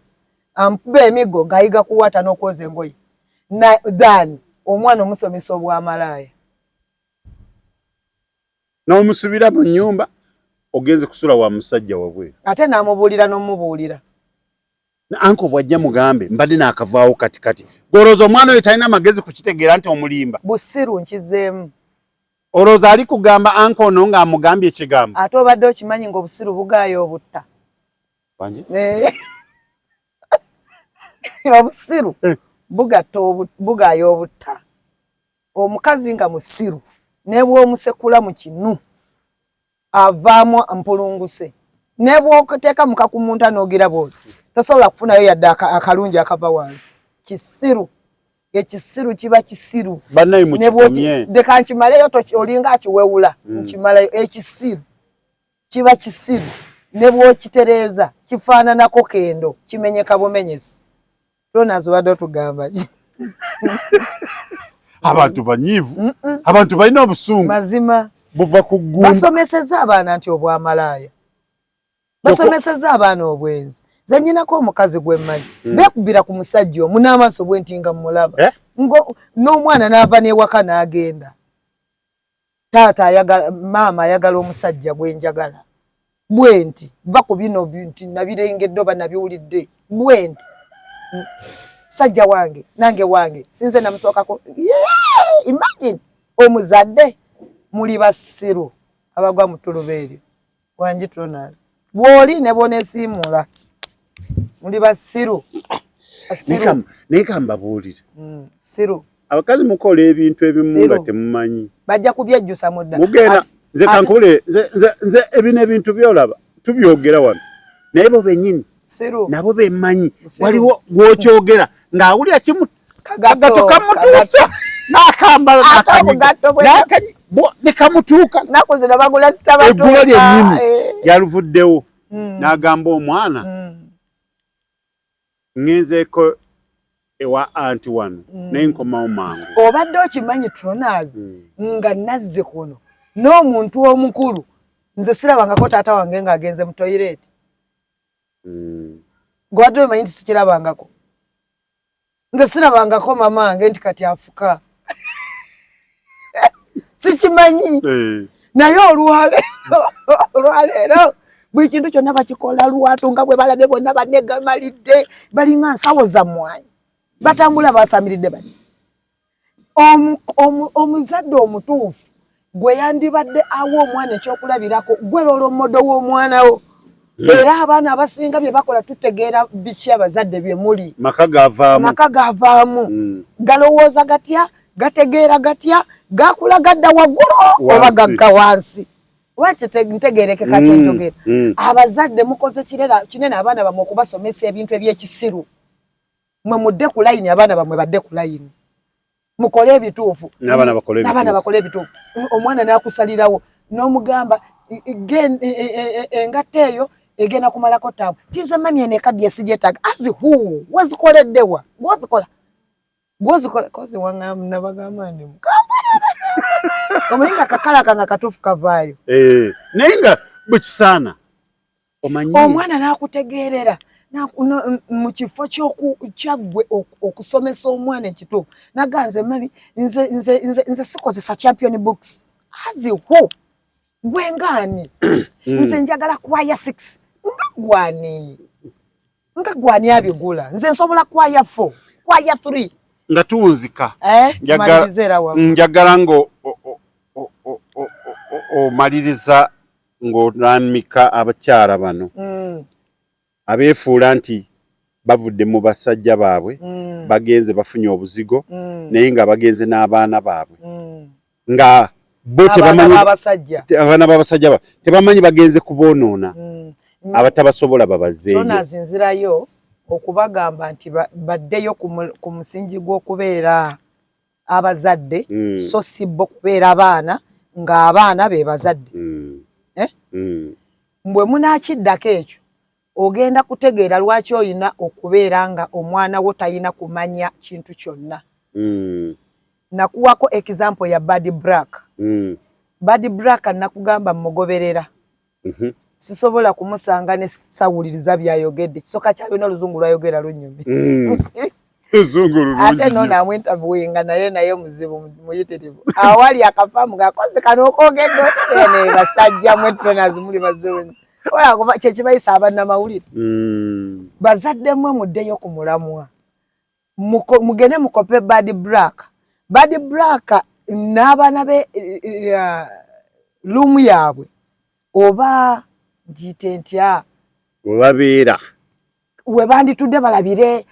amukuba emiggo ng'ayiga kuwata n'okwoza engoye than omwana omusomesa obwamalaaya n'omusubira mu nnyumba ogenze kusula wa musajja wabwe ate n'amubuulira n'omubuulira anko bwajja mugambe mbadde naakavaawo katikati gwolooza omwana oyo talina magezi kukitegeera nti omulimba busiru nkizeemu olowooza ali kugamba anko ono ng'amugambye ekigambo ate obadde okimanyi ng'obusiru bugaayo obutta obusiru bugaayo obutta omukazi nga musiru ne bw'omusekula mu kinu avaamu mpulunguse ne bw'okuteeka mu kakumunta n'ogira bw'oti tosobola kufunayo yadde akalungi akava wansi kisiru ekisiru kiba kisiru bannayi mukikomye deka nkimaleyo olinga akiwewula nkimalayo ekisiru kiba kisiru ne bwokitereeza kifaananako kendo kimenyeka bumenyesi Ronazo wadde tugamba ki abantu banyivu abantu balina obusungu mazima buva ku ggumba basomeseza abaana nti obwamalaaya basomeseza abaana obwenzi ze nnyinako omukazi gwe mmanyi beekubira ku musajja omu n'amaaso bwe nti nga mmulaba n'omwana n'ava n'ewaka n'agenda taata maama ayagala omusajja gwe njagala bwe nti va ku bino nti nabirengedde oba nabiwulidde bwe nti sajja wange nange wange sinze namusookako imagine omuzadde muli basiru abagwa mu tulubeeryo wangi Ronazo bw'oli ne boneesiimula muli basiru naye kambabuulire siru abakazi mukola ebintu ebimu nga temumanyi bajja kubyejjusa mudda mugenda nze kankubule nze ebino ebintu byolaba tubyogera wano naye bo bennyini nabo bemmanyi waliwo gwokyogera ng'awulira kimu kagato kamutuusa n'akambala nekamutuuka naku zino bagula eggula lyennyini yaluvuddewo n'agamba omwana ngenzeeko ewa anti wano naye nkomawo mangu obadde okimanyi Ronazo nga nazze kuno n'omuntu omukulu nze sirabangako taata wange ng'agenze mu toyireti gwadde omanyi nti sikirabangako nze sirabangako mama wange nti kati afuka sikimanyi naye olwaleero buli kintu kyonna bakikola lwatu nga bwe balabe bonna bannegamalidde balinga nsawo za mmwanyi batambula basamiridde bani omuzadde omutuufu gwe yandibadde awo omwana ekyokulabirako gwe lolomodo w'omwana wo era abaana abasinga bye bakola tutegeera biki abazadde bye muli maka gavaamu galowooza gatya gategeera gatya gakula gadda waggulu oba gagga wansi wakyo ntegeerekeka kyenjogera abazadde mukoze kinene abaana bamwe okubasomesa ebintu ebyekisiru mwe mudde ku layini abaana bamwe badde ku layini mukole ebituufu n'abaana bakole ebituufu omwana n'akusalirawo n'omugamba engatta eyo egenda kumalako taamu tinze mami eno ekaddi esigyetaaga azi huu wazikoleddewa gwozikola kozi nabagamba ndi omanyi nga kakala kanga katuufu kavaayo naye nga bwekisaana omanyi omwana n'akutegeerera mu kifo kyaggwe okusomesa omwana ekituufu naganze mami nze sikozesa champion books azi hu gwengaani nze njagala kwaya 6 nga gwani abigula nze nsobola kwaya 4 kwaya 3 nga tuwunzika njagala nga omaliriza ng'onamika abakyala bano abeefuula nti bavudde mu basajja baabwe bagenze bafunye obuzigo naye nga bagenze n'abaana baabwe nga bo tebamanyi abaana b'abasajja tebamanyi bagenze kuboonoona abatabasobola babazeeyo nazinzirayo okubagamba nti baddeyo ku musingi gw'okubeera abazadde so si bo kubeera abaana ng'abaana be bazadde mbwe munaakiddako ekyo ogenda kutegeera lwaki olina okubeera nga omwana wo talina kumanya kintu kyonna nakuwako example ya Buddy Black Buddy Black nakugamba mugoberera sisobola kumusanga ne sawuliriza byayogedde kisoka kyalina oluzungu lwayogera lunyumi ate nona amwintavuinga naye muzibu muyitirivu awali akafaamu gakoze kano okogedde ene basajja mwe Ronazo muli bazibu oya kuba kyekibayisa abannamawulire bazadde mmwe muddeyo ku mulamwa mugende mukope Buddy Black n'abaana be lumu yaabwe oba njite ntya webabeera we banditudde balabire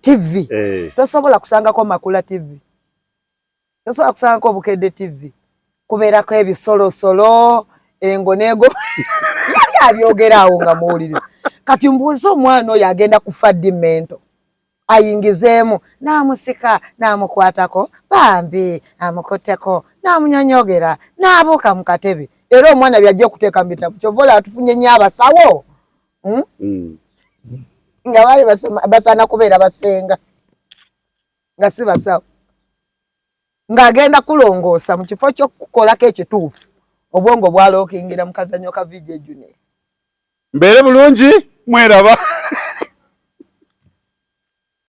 TV tosobola kusangako Makula TV tosobola kusangako Obukedde TV kubeerako ebisolosolo engonego yali abyogerawo nga muwuliriza kati mbuuza omwana oyo agenda kufa dimento ayingizeemu n'amusika n'amukwatako bambi amukotteko n'amunyonyogera n'abuuka mu katebe era omwana byajja okuteeka mu bitabo kyovola atufunye nnyo abasawo nga baali basaana kubeera basenga nga si basawo ng'agenda kulongoosa mu kifo ky'okukolako ekituufu obwongo bwalookingira mu kazannyo ka Vijay Junior. Mbeere bulungi mweraba.